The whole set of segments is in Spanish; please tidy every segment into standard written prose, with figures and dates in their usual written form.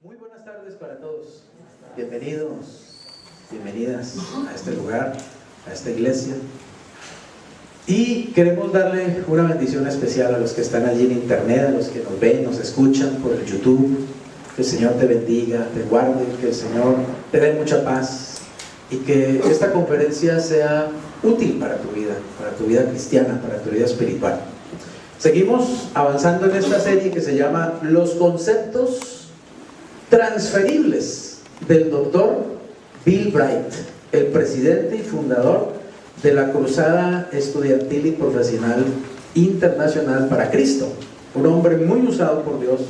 Muy buenas tardes para todos. Bienvenidos, bienvenidas a este lugar, a esta iglesia. Y queremos darle una bendición especial a los que están allí en internet, a los que nos ven, nos escuchan por el YouTube. Que el Señor te bendiga, te guarde, que el Señor te dé mucha paz y que esta conferencia sea útil para tu vida cristiana, para tu vida espiritual. Seguimos avanzando en esta serie que se llama Los conceptos transferibles del Dr. Bill Bright, el presidente y fundador de la Cruzada Estudiantil y Profesional Internacional para Cristo. Un hombre muy usado por Dios,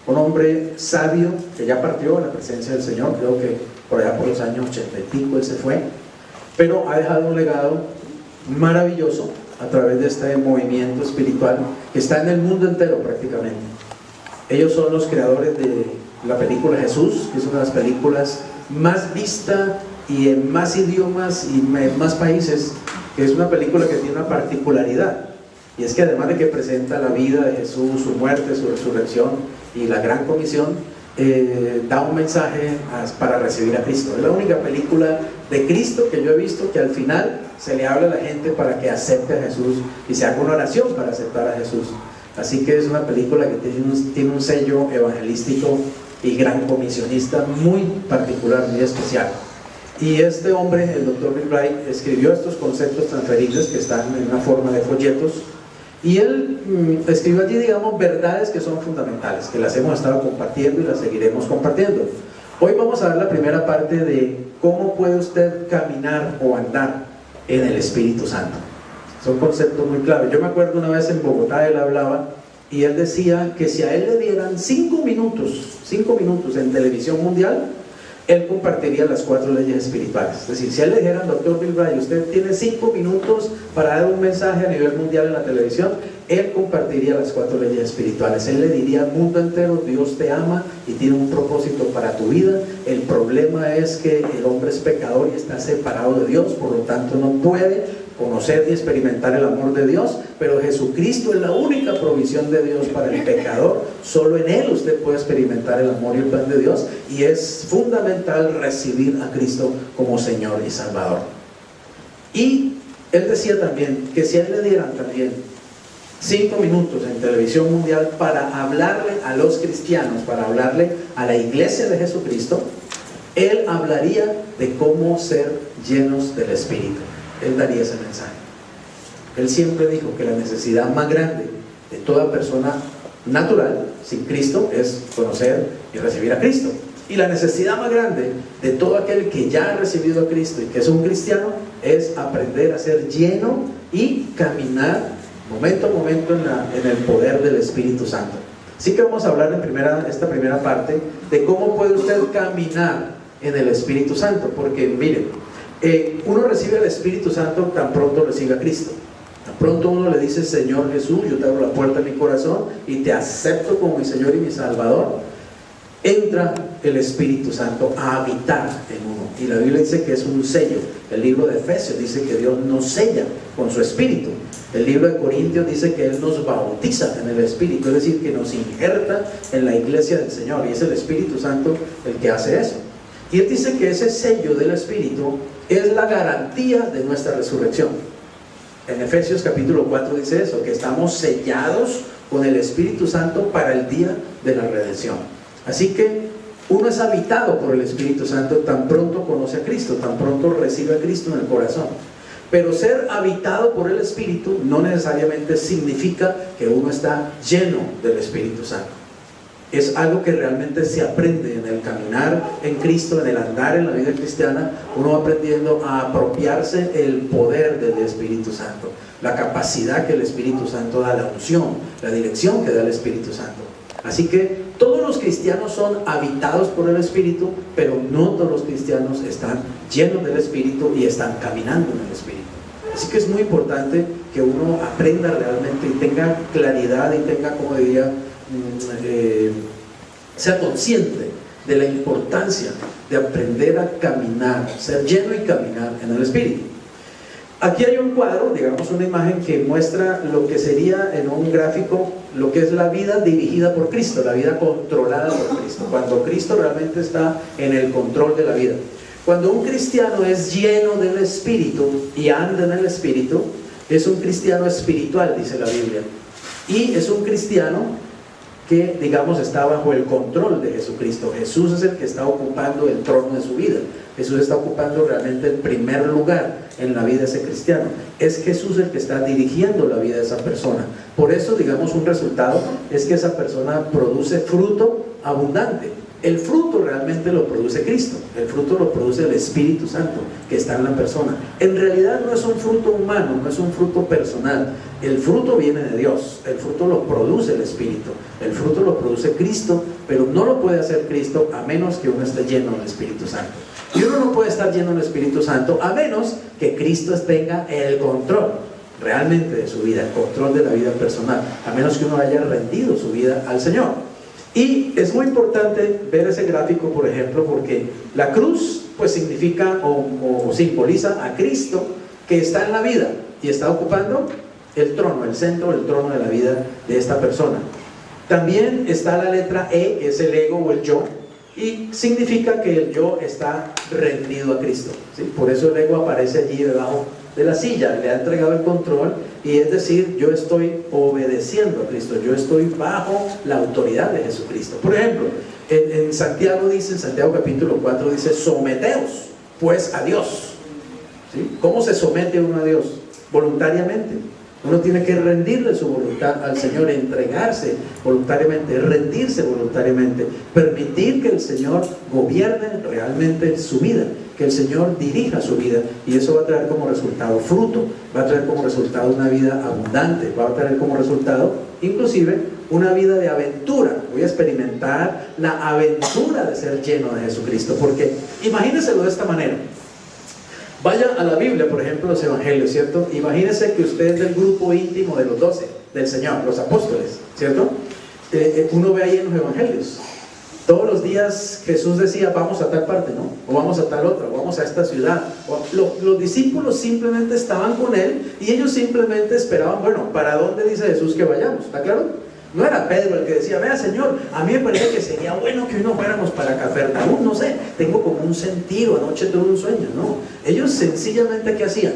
un hombre sabio que ya partió a la presencia del Señor, creo que por allá por los años 80 y pico él se fue, pero ha dejado un legado maravilloso a través de este movimiento espiritual que está en el mundo entero prácticamente. Ellos son los creadores de la película Jesús, que es una de las películas más vista y en más idiomas y en más países, que es una película que tiene una particularidad, y es que además de que presenta la vida de Jesús, su muerte, su resurrección y la gran comisión, da un mensaje para recibir a Cristo. Es la única película de Cristo que yo he visto que al final se le habla a la gente para que acepte a Jesús y se haga una oración para aceptar a Jesús. Así que es una película que tiene un sello evangelístico y gran comisionista muy particular, muy especial. Y este hombre, el Dr. Bill Bright, escribió estos conceptos transferibles que están en una forma de folletos, y él escribió allí, digamos, verdades que son fundamentales, que las hemos estado compartiendo y las seguiremos compartiendo. Hoy vamos a ver la primera parte de cómo puede usted caminar o andar en el Espíritu Santo. Son conceptos muy claves. Yo me acuerdo una vez en Bogotá, él hablaba y él decía que si a él le dieran 5 minutos en televisión mundial, él compartiría las 4 leyes espirituales. Es decir, si a él le dijeran, Dr. Bill Bright, usted tiene 5 minutos para dar un mensaje a nivel mundial en la televisión, él compartiría las 4 leyes espirituales. Él le diría al mundo entero, Dios te ama y tiene un propósito para tu vida. El problema es que el hombre es pecador y está separado de Dios, por lo tanto no puede conocer y experimentar el amor de Dios, pero Jesucristo es la única provisión de Dios para el pecador. Solo en Él usted puede experimentar el amor y el plan de Dios, y es fundamental recibir a Cristo como Señor y Salvador. Y él decía también que si a él le dieran también 5 minutos en televisión mundial para hablarle a los cristianos, para hablarle a la iglesia de Jesucristo, él hablaría de cómo ser llenos del Espíritu. Él daría ese mensaje. Él siempre dijo que la necesidad más grande de toda persona natural sin Cristo es conocer y recibir a Cristo, y la necesidad más grande de todo aquel que ya ha recibido a Cristo y que es un cristiano es aprender a ser lleno y caminar momento a momento en el poder del Espíritu Santo. Así que vamos a hablar en esta primera parte de cómo puede usted caminar en el Espíritu Santo, porque miren, uno recibe al Espíritu Santo tan pronto recibe a Cristo. Tan pronto uno le dice, Señor Jesús, yo te abro la puerta de mi corazón y te acepto como mi Señor y mi Salvador, entra el Espíritu Santo a habitar en uno. Y la Biblia dice que es un sello. El libro de Efesios dice que Dios nos sella con su Espíritu. El libro de Corintios dice que Él nos bautiza en el Espíritu, es decir, que nos injerta en la iglesia del Señor, y es el Espíritu Santo el que hace eso. Y Él dice que ese sello del Espíritu es la garantía de nuestra resurrección. En Efesios capítulo 4 dice eso, que estamos sellados con el Espíritu Santo para el día de la redención. Así que uno es habitado por el Espíritu Santo tan pronto conoce a Cristo, tan pronto recibe a Cristo en el corazón. Pero ser habitado por el Espíritu no necesariamente significa que uno está lleno del Espíritu Santo. Es algo que realmente se aprende en el caminar en Cristo, en el andar en la vida cristiana. Uno va aprendiendo a apropiarse el poder del Espíritu Santo, la capacidad que el Espíritu Santo da, la unción, la dirección que da el Espíritu Santo. Así que todos los cristianos son habitados por el Espíritu, pero no todos los cristianos están llenos del Espíritu y están caminando en el Espíritu. Así que es muy importante que uno aprenda realmente y tenga claridad y tenga, como diría, sea consciente de la importancia de aprender a caminar, ser lleno y caminar en el Espíritu. Aquí hay un cuadro, digamos una imagen que muestra lo que sería en un gráfico, lo que es la vida dirigida por Cristo, la vida controlada por Cristo, cuando Cristo realmente está en el control de la vida. Cuando un cristiano es lleno del Espíritu y anda en el Espíritu, es un cristiano espiritual, dice la Biblia, y es un cristiano que, digamos, está bajo el control de Jesucristo. Jesús es el que está ocupando el trono de su vida. Jesús está ocupando realmente el primer lugar en la vida de ese cristiano. Es Jesús el que está dirigiendo la vida de esa persona. Por eso, digamos, un resultado es que esa persona produce fruto abundante. El fruto realmente lo produce Cristo, el fruto lo produce el Espíritu Santo que está en la persona. En realidad no es un fruto humano, no es un fruto personal. El fruto viene de Dios, el fruto lo produce el Espíritu, el fruto lo produce Cristo, pero no lo puede hacer Cristo a menos que uno esté lleno del Espíritu Santo. Y uno no puede estar lleno del Espíritu Santo a menos que Cristo tenga el control realmente de su vida, el control de la vida personal, a menos que uno haya rendido su vida al Señor. Y es muy importante ver ese gráfico, por ejemplo, porque la cruz pues significa o simboliza a Cristo que está en la vida y está ocupando el trono, el centro del trono de la vida de esta persona. También está la letra E, que es el ego o el yo, y significa que el yo está rendido a Cristo, ¿sí? Por eso el ego aparece allí debajo de la silla, le ha entregado el control, y es decir, yo estoy obedeciendo a Cristo, yo estoy bajo la autoridad de Jesucristo. Por ejemplo, en Santiago dice, en Santiago capítulo 4 dice, someteos pues a Dios, ¿sí? ¿Cómo se somete uno a Dios? Voluntariamente. Uno tiene que rendirle su voluntad al Señor, entregarse voluntariamente, rendirse voluntariamente, permitir que el Señor gobierne realmente su vida, que el Señor dirija su vida, y eso va a traer como resultado fruto, va a traer como resultado una vida abundante, va a traer como resultado inclusive una vida de aventura. Voy a experimentar la aventura de ser lleno de Jesucristo, porque imagínenselo de esta manera. Vaya a la Biblia, por ejemplo, los evangelios, ¿cierto? Imagínense que usted es del grupo íntimo de los 12, del Señor, los apóstoles, ¿cierto? Uno ve ahí en los evangelios, todos los días Jesús decía, vamos a tal parte, ¿no? O vamos a tal otra, o vamos a esta ciudad. Los discípulos simplemente estaban con Él y ellos simplemente esperaban, bueno, ¿para dónde dice Jesús que vayamos? ¿Está claro? No era Pedro el que decía, vea Señor, a mí me parece que sería bueno que uno fuéramos para Cafarnaúm, no sé, tengo como un sentido, anoche tuve un sueño, ¿no? Ellos sencillamente, ¿qué hacían?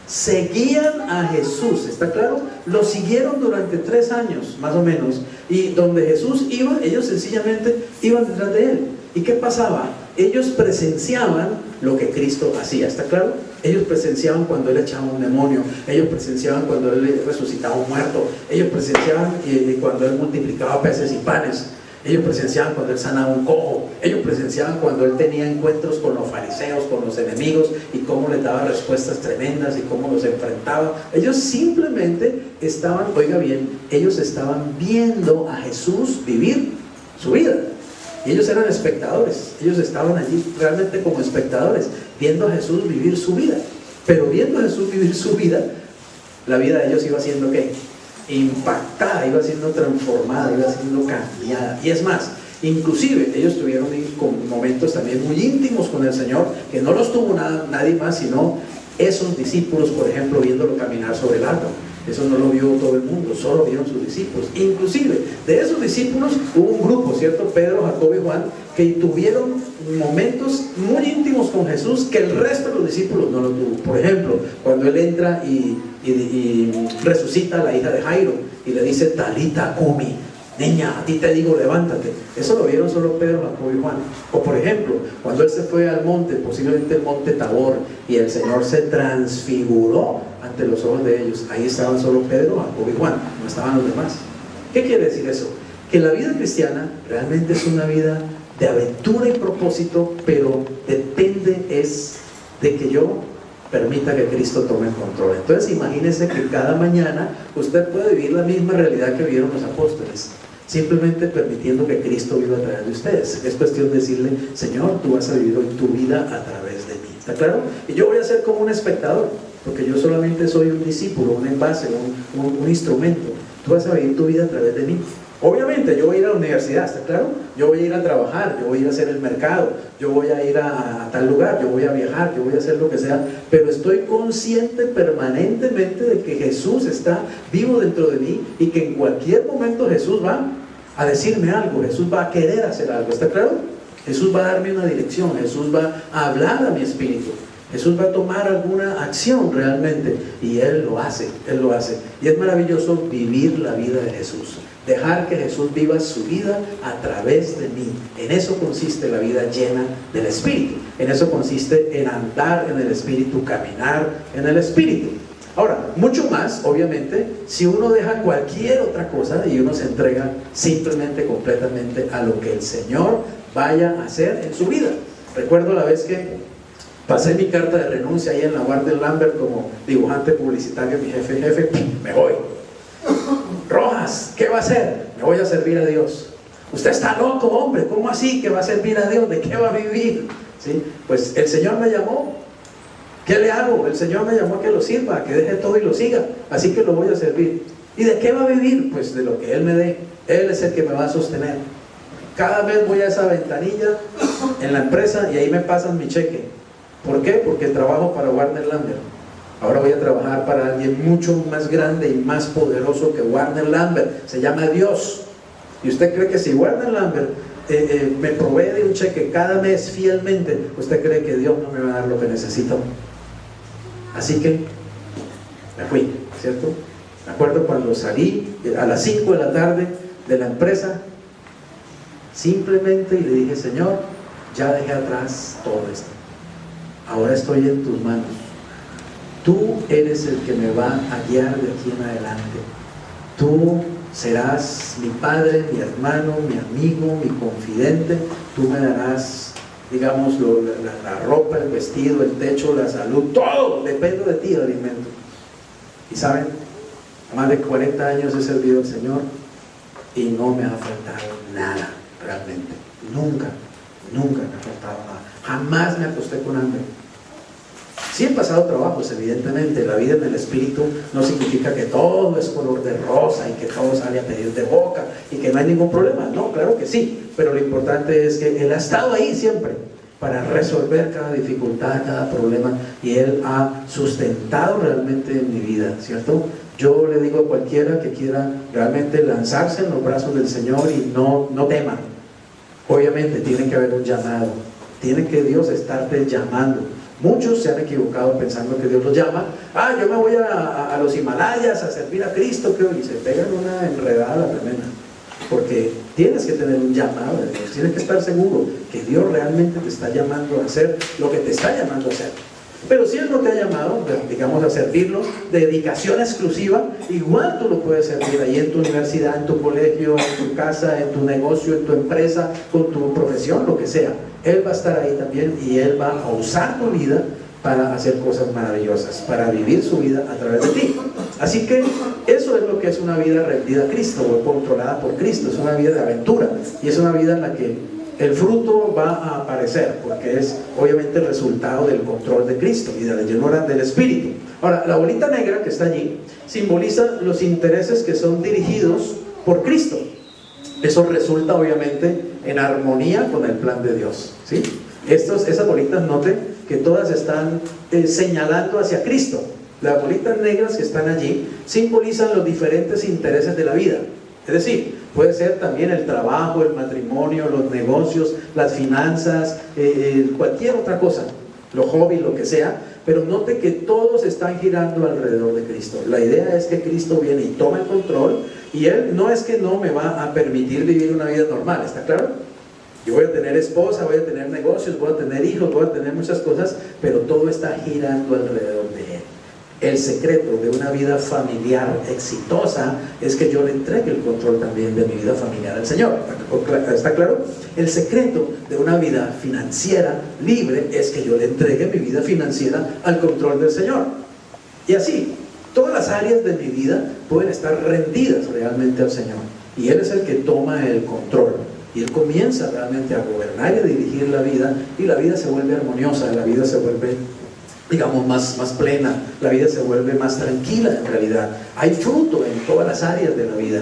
Seguían a Jesús, ¿está claro? Lo siguieron durante 3 años, más o menos, y donde Jesús iba, ellos sencillamente iban detrás de Él. ¿Y qué pasaba? Ellos presenciaban lo que Cristo hacía, ¿está claro? Ellos presenciaban cuando Él echaba un demonio, ellos presenciaban cuando Él resucitaba un muerto, ellos presenciaban cuando Él multiplicaba peces y panes, ellos presenciaban cuando Él sanaba un cojo, ellos presenciaban cuando Él tenía encuentros con los fariseos, con los enemigos, y cómo les daba respuestas tremendas y cómo los enfrentaba. Ellos simplemente estaban, oiga bien, ellos estaban viendo a Jesús vivir su vida. Y ellos eran espectadores, ellos estaban allí realmente como espectadores, viendo a Jesús vivir su vida. Pero viendo a Jesús vivir su vida, la vida de ellos iba siendo ¿qué? Impactada, iba siendo transformada, iba siendo cambiada. Y es más, inclusive ellos tuvieron momentos también muy íntimos con el Señor, que no los tuvo nadie más, sino esos discípulos, por ejemplo, viéndolo caminar sobre el agua. Eso no lo vio todo el mundo, solo vieron sus discípulos. Inclusive, de esos discípulos hubo un grupo, ¿cierto? Pedro, Jacobo y Juan, que tuvieron momentos muy íntimos con Jesús que el resto de los discípulos no lo tuvo. Por ejemplo, cuando Él entra y resucita a la hija de Jairo y le dice, Talita cumi, niña, a ti te digo, levántate. Eso lo vieron solo Pedro, Jacobo y Juan. O por ejemplo, cuando Él se fue al monte, posiblemente el monte Tabor, y el Señor se transfiguró ante los ojos de ellos, ahí estaban solo Pedro, Jacobo y Juan, no estaban los demás. ¿Qué quiere decir eso? Que la vida cristiana realmente es una vida de aventura y propósito, pero depende es de que yo permita que Cristo tome el control. Entonces imagínense que cada mañana usted puede vivir la misma realidad que vivieron los apóstoles, simplemente permitiendo que Cristo viva a través de ustedes. Es cuestión de decirle, Señor, tú vas a vivir hoy tu vida a través de mí, ¿está claro? Y yo voy a ser como un espectador, porque yo solamente soy un discípulo, un envase, un instrumento. Tú vas a vivir tu vida a través de mí. Obviamente yo voy a ir a la universidad, ¿está claro? Yo voy a ir a trabajar, yo voy a ir a hacer el mercado, yo voy a ir a tal lugar, yo voy a viajar, yo voy a hacer lo que sea, pero estoy consciente permanentemente de que Jesús está vivo dentro de mí y que en cualquier momento Jesús va a decirme algo, Jesús va a querer hacer algo, ¿está claro? Jesús va a darme una dirección, Jesús va a hablar a mi espíritu, Jesús va a tomar alguna acción realmente, y Él lo hace, Él lo hace. Y es maravilloso vivir la vida de Jesús, dejar que Jesús viva su vida a través de mí. En eso consiste la vida llena del Espíritu, en eso consiste en andar en el Espíritu, caminar en el Espíritu. Ahora, mucho más, obviamente, si uno deja cualquier otra cosa y uno se entrega simplemente, completamente a lo que el Señor vaya a hacer en su vida. Recuerdo la vez que pasé mi carta de renuncia ahí en la Warner Lambert como dibujante publicitario, mi jefe, me voy. Rojas, ¿qué va a hacer? Me voy a servir a Dios. Usted está loco, hombre, ¿cómo así que va a servir a Dios? ¿De qué va a vivir? ¿Sí? Pues el Señor me llamó. ¿Qué le hago? El Señor me llamó a que lo sirva, a que deje todo y lo siga, así que lo voy a servir. ¿Y de qué va a vivir? Pues de lo que Él me dé. Él es el que me va a sostener. Cada vez voy a esa ventanilla en la empresa y ahí me pasan mi cheque. ¿Por qué? Porque trabajo para Warner Lambert. Ahora voy a trabajar para alguien mucho más grande y más poderoso que Warner Lambert. Se llama Dios. ¿Y usted cree que si Warner Lambert me provee de un cheque cada mes fielmente, usted cree que Dios no me va a dar lo que necesito? Así que me fui, ¿cierto? Me acuerdo cuando salí a las 5 de la tarde de la empresa, simplemente, y le dije: Señor, ya dejé atrás todo esto, ahora estoy en tus manos. Tú eres el que me va a guiar de aquí en adelante. Tú serás mi padre, mi hermano, mi amigo, mi confidente. Tú me darás, digamos, la ropa, el vestido, el techo, la salud, todo. Dependo de ti, el alimento. Y saben, más de 40 años he servido al Señor y no me ha faltado nada, realmente. Nunca me ha faltado nada. Jamás me acosté con hambre. Sí he pasado trabajos, evidentemente. La vida en el Espíritu no significa que todo es color de rosa y que todo sale a pedir de boca y que no hay ningún problema. No, claro que sí, pero lo importante es que Él ha estado ahí siempre para resolver cada dificultad, cada problema, y Él ha sustentado realmente en mi vida, ¿cierto? Yo le digo a cualquiera que quiera realmente lanzarse en los brazos del Señor y no tema. Obviamente tiene que haber un llamado, tiene que Dios estarte llamando. Muchos se han equivocado pensando que Dios los llama. Yo me voy a los Himalayas a servir a Cristo, creo, y se pegan una enredada tremenda. Porque tienes que tener un llamado de Dios, tienes que estar seguro que Dios realmente te está llamando a hacer lo que te está llamando a hacer. Pero si Él no te ha llamado, digamos, a servirlo de dedicación exclusiva, igual tú lo puedes servir ahí en tu universidad, en tu colegio, en tu casa, en tu negocio, en tu empresa, con tu profesión, lo que sea. Él va a estar ahí también y Él va a usar tu vida para hacer cosas maravillosas, para vivir su vida a través de ti. Así que eso es lo que es una vida rendida a Cristo o controlada por Cristo. Es una vida de aventura y es una vida en la que el fruto va a aparecer, porque es obviamente el resultado del control de Cristo y de la llenura del Espíritu. Ahora, la bolita negra que está allí simboliza los intereses que son dirigidos por Cristo. Eso resulta obviamente en armonía con el plan de Dios, ¿sí? Esas bolitas, noten que todas están señalando hacia Cristo. Las bolitas negras que están allí simbolizan los diferentes intereses de la vida. Es decir, puede ser también el trabajo, el matrimonio, los negocios, las finanzas, cualquier otra cosa, los hobbies, lo que sea, pero note que todos están girando alrededor de Cristo. La idea es que Cristo viene y toma el control, y Él no es que no me va a permitir vivir una vida normal, ¿está claro? Yo voy a tener esposa, voy a tener negocios, voy a tener hijos, voy a tener muchas cosas, pero todo está girando alrededor de Él. El secreto de una vida familiar exitosa es que yo le entregue el control también de mi vida familiar al Señor. ¿Está claro? El secreto de una vida financiera libre es que yo le entregue mi vida financiera al control del Señor. Y así, todas las áreas de mi vida pueden estar rendidas realmente al Señor. Y Él es el que toma el control. Y Él comienza realmente a gobernar y a dirigir la vida, y la vida se vuelve armoniosa, la vida se vuelve, digamos, más plena, la vida se vuelve más tranquila en realidad. Hay fruto en todas las áreas de la vida.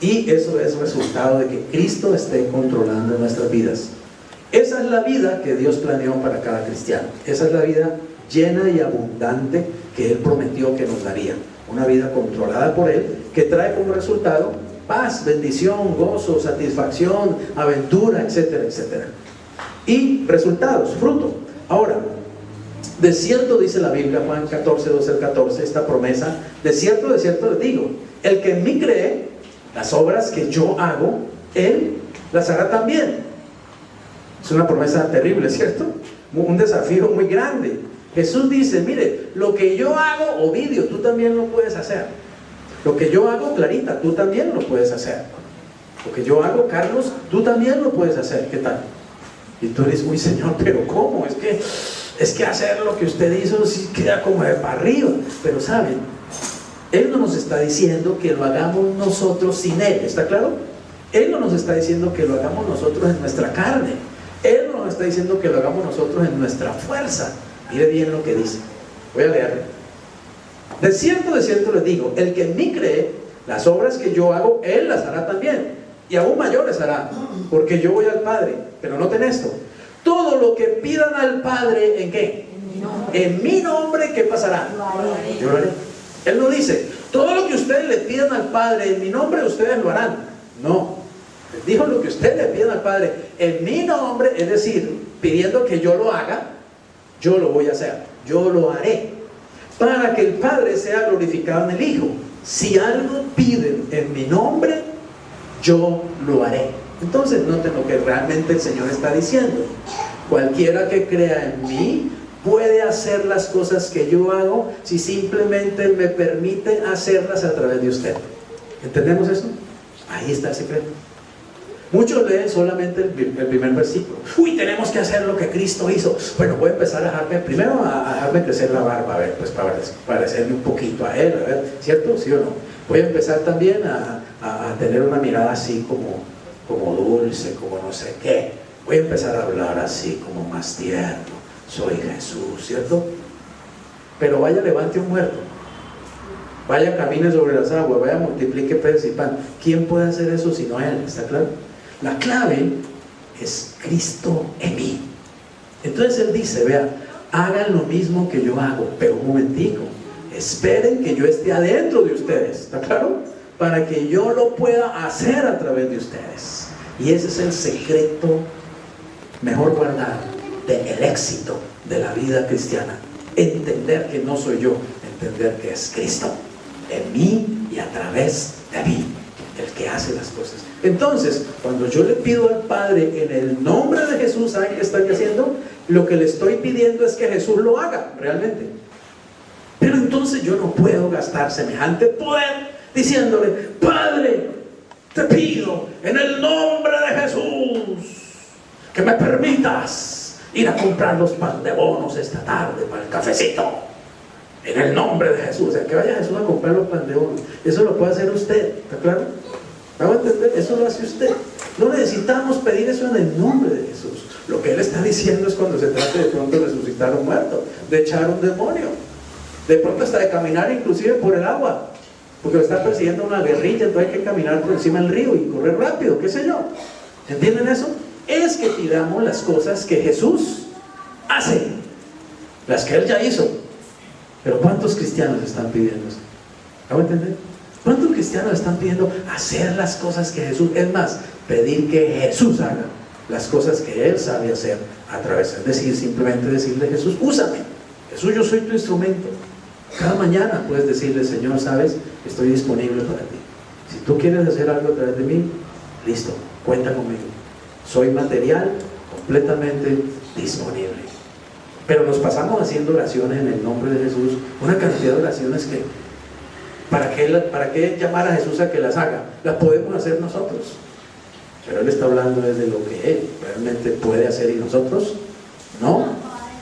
Y eso es resultado de que Cristo esté controlando nuestras vidas. Esa es la vida que Dios planeó para cada cristiano. Esa es la vida llena y abundante que Él prometió que nos daría. Una vida controlada por Él, que trae como resultado paz, bendición, gozo, satisfacción, aventura, etcétera, etcétera. Y resultados, fruto. Ahora, de cierto dice la Biblia, Juan 14, 12 al 14, esta promesa: de cierto les digo, el que en mí cree, las obras que yo hago, Él las hará también. Es una promesa terrible, ¿cierto? Un desafío muy grande. Jesús dice, mire, lo que yo hago, Ovidio, tú también lo puedes hacer. Lo que yo hago, Clarita, tú también lo puedes hacer. Lo que yo hago, Carlos, tú también lo puedes hacer. ¿Qué tal? Y tú dices, uy, Señor, pero ¿cómo? Es que hacer lo que usted hizo sí queda como de para arriba. Pero ¿saben? Él no nos está diciendo que lo hagamos nosotros sin Él, ¿está claro? Él no nos está diciendo que lo hagamos nosotros en nuestra carne. Él no nos está diciendo que lo hagamos nosotros en nuestra fuerza. Mire bien lo que dice. Voy a leerlo. De cierto les digo, el que en mí cree, las obras que yo hago, Él las hará también, y aún mayores hará, porque yo voy al Padre. Pero noten esto: todo lo que pidan al Padre, ¿en qué? En mi nombre, ¿qué pasará? Yo lo haré. Él no dice, todo lo que ustedes le pidan al Padre en mi nombre, ustedes lo harán. No, les dijo, lo que ustedes le pidan al Padre en mi nombre, es decir, pidiendo que yo lo haga, yo lo voy a hacer, yo lo haré, para que el Padre sea glorificado en el Hijo. Si algo piden en mi nombre, yo lo haré. Entonces noten lo que realmente el Señor está diciendo: cualquiera que crea en mí puede hacer las cosas que yo hago, si simplemente me permite hacerlas a través de usted. ¿Entendemos eso? Ahí está el secreto. Muchos leen solamente el primer versículo. Uy, tenemos que hacer lo que Cristo hizo. Bueno, voy a empezar a dejarme, primero a dejarme crecer la barba, a ver, pues para parecerme un poquito a Él, a ver, ¿cierto? ¿Sí o no? Voy a empezar también a tener una mirada así como dulce, como no sé qué. Voy a empezar a hablar así como más tierno. Soy Jesús, ¿cierto? Pero vaya, levante un muerto. Vaya, camine sobre las aguas. Vaya, multiplique peces y pan. ¿Quién puede hacer eso sino Él? ¿Está claro? La clave es Cristo en mí. Entonces Él dice, vea, hagan lo mismo que yo hago, pero un momentico, esperen que yo esté adentro de ustedes, ¿está claro? Para que yo lo pueda hacer a través de ustedes. Y ese es el secreto mejor guardado del éxito de la vida cristiana. Entender que no soy yo, entender que es Cristo en mí y a través de mí el que hace las cosas. Entonces, cuando yo le pido al Padre en el nombre de Jesús, ¿saben qué estoy haciendo? Lo que le estoy pidiendo es que Jesús lo haga realmente. Pero entonces yo no puedo gastar semejante poder diciéndole, Padre, te pido en el nombre de Jesús que me permitas ir a comprar los pan de bonos esta tarde para el cafecito. En el nombre de Jesús. O sea, que vaya Jesús a comprar los pan de bonos. Eso lo puede hacer usted, ¿está claro? ¿Vamos a entender? Eso lo hace usted. No necesitamos pedir eso en el nombre de Jesús. Lo que Él está diciendo es cuando se trate de pronto de resucitar a un muerto, de echar un demonio, de pronto hasta de caminar inclusive por el agua, porque lo está persiguiendo una guerrilla, entonces hay que caminar por encima del río y correr rápido, qué sé yo. ¿Entienden eso? Es que pidamos las cosas que Jesús hace, las que Él ya hizo. Pero ¿cuántos cristianos están pidiendo eso? ¿Vamos a entender? ¿Cuántos cristianos están pidiendo hacer las cosas que Jesús? Es más, pedir que Jesús haga las cosas que Él sabe hacer a través, es decir, simplemente decirle, Jesús, úsame. Jesús, yo soy tu instrumento. Cada mañana puedes decirle, Señor, sabes, estoy disponible para ti. Si tú quieres hacer algo a través de mí, listo, cuenta conmigo. Soy material completamente disponible. Pero nos pasamos haciendo oraciones en el nombre de Jesús, una cantidad de oraciones que ¿para qué llamar a Jesús a que las haga? Las podemos hacer nosotros. Pero Él está hablando desde lo que Él realmente puede hacer y nosotros no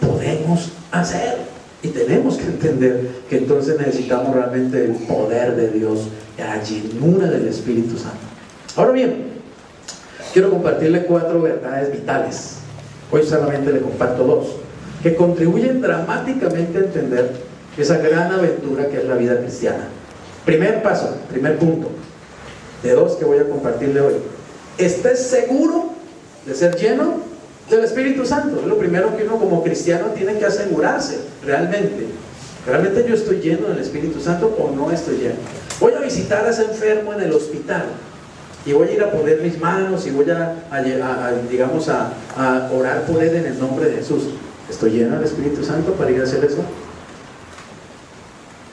podemos hacer. Y tenemos que entender que entonces necesitamos realmente el poder de Dios, la llenura del Espíritu Santo. Ahora bien, quiero compartirle 4 verdades vitales. Hoy solamente le comparto 2, que contribuyen dramáticamente a entender esa gran aventura que es la vida cristiana. Primer paso, primer punto: de dos que voy a compartirle hoy. ¿Estés seguro de ser lleno del Espíritu Santo? Es lo primero que uno como cristiano tiene que asegurarse. ¿Realmente yo estoy lleno del Espíritu Santo o no estoy lleno? Voy a visitar a ese enfermo en el hospital y voy a ir a poner mis manos y voy a orar por él en el nombre de Jesús. ¿Estoy lleno del Espíritu Santo para ir a hacer eso?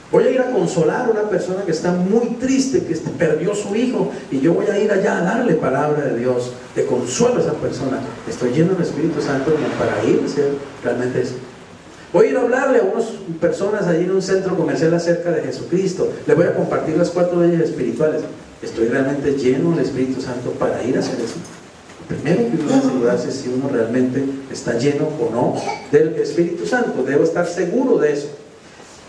Voy a ir a consolar a una persona que está muy triste, que perdió su hijo, y yo voy a ir allá a darle palabra de Dios, de consuelo a esa persona. ¿Estoy lleno del Espíritu Santo como para ir a hacer realmente eso? Voy a ir a hablarle a unas personas allí en un centro comercial acerca de Jesucristo. Le voy a compartir las 4 leyes espirituales. ¿Estoy realmente lleno del Espíritu Santo para ir a hacer eso? Primero que uno debe asegurarse si uno realmente está lleno o no del Espíritu Santo. Debo estar seguro de eso.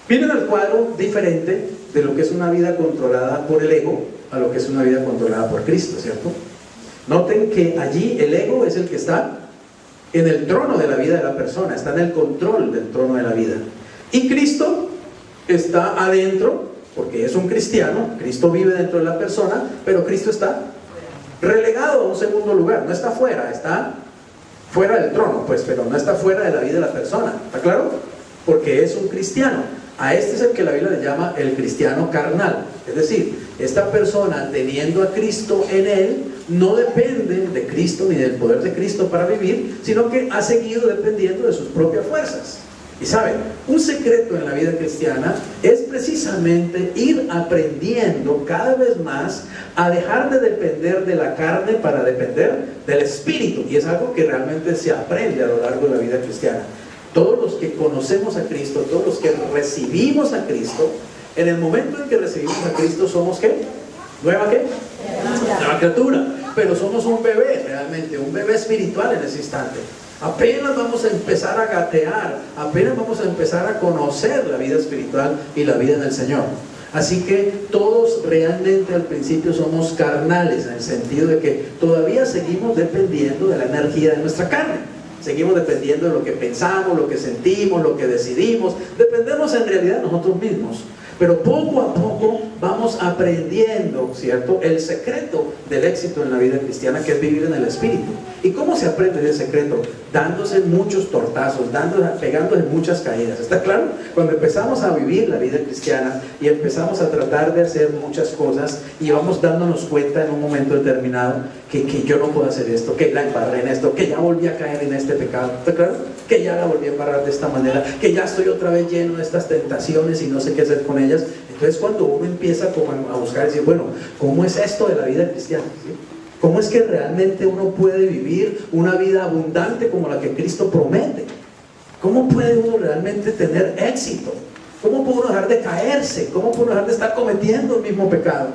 Miren el cuadro diferente de lo que es una vida controlada por el ego a lo que es una vida controlada por Cristo, ¿cierto? Noten que allí el ego es el que está en el trono de la vida de la persona, está en el control del trono de la vida. Y Cristo está adentro, porque es un cristiano. Cristo vive dentro de la persona, pero Cristo está relegado a un segundo lugar. No está fuera, está fuera del trono, pues, pero no está fuera de la vida de la persona. ¿Está claro? Porque es un cristiano. A este es el que la Biblia le llama el cristiano carnal. Es decir, esta persona, teniendo a Cristo en él, no depende de Cristo ni del poder de Cristo para vivir, sino que ha seguido dependiendo de sus propias fuerzas. Y saben, un secreto en la vida cristiana es precisamente ir aprendiendo cada vez más a dejar de depender de la carne para depender del Espíritu. Y es algo que realmente se aprende a lo largo de la vida cristiana. Todos los que conocemos a Cristo, todos los que recibimos a Cristo, en el momento en que recibimos a Cristo somos ¿qué? ¿Nueva qué? Nueva criatura. Pero somos un bebé realmente, un bebé espiritual en ese instante. Apenas vamos a empezar a gatear, apenas vamos a empezar a conocer la vida espiritual y la vida del Señor. Así que todos realmente al principio somos carnales, en el sentido de que todavía seguimos dependiendo de la energía de nuestra carne. Seguimos dependiendo de lo que pensamos, lo que sentimos, lo que decidimos. Dependemos en realidad de nosotros mismos. Pero poco a poco vamos aprendiendo, ¿cierto?, el secreto del éxito en la vida cristiana, que es vivir en el Espíritu. ¿Y cómo se aprende ese secreto? Dándose muchos tortazos, pegándose muchas caídas. ¿Está claro? Cuando empezamos a vivir la vida cristiana y empezamos a tratar de hacer muchas cosas y vamos dándonos cuenta en un momento determinado que yo no puedo hacer esto, que la embarré en esto, que ya volví a caer en este pecado. ¿Está claro? Que ya la volví a embarrar de esta manera, que ya estoy otra vez lleno de estas tentaciones y no sé qué hacer con ellas. Entonces cuando uno empieza como a buscar y decir, bueno, ¿cómo es esto de la vida cristiana? ¿Sí? ¿Cómo es que realmente uno puede vivir una vida abundante como la que Cristo promete? ¿Cómo puede uno realmente tener éxito? ¿Cómo puede uno dejar de caerse? ¿Cómo puede uno dejar de estar cometiendo el mismo pecado?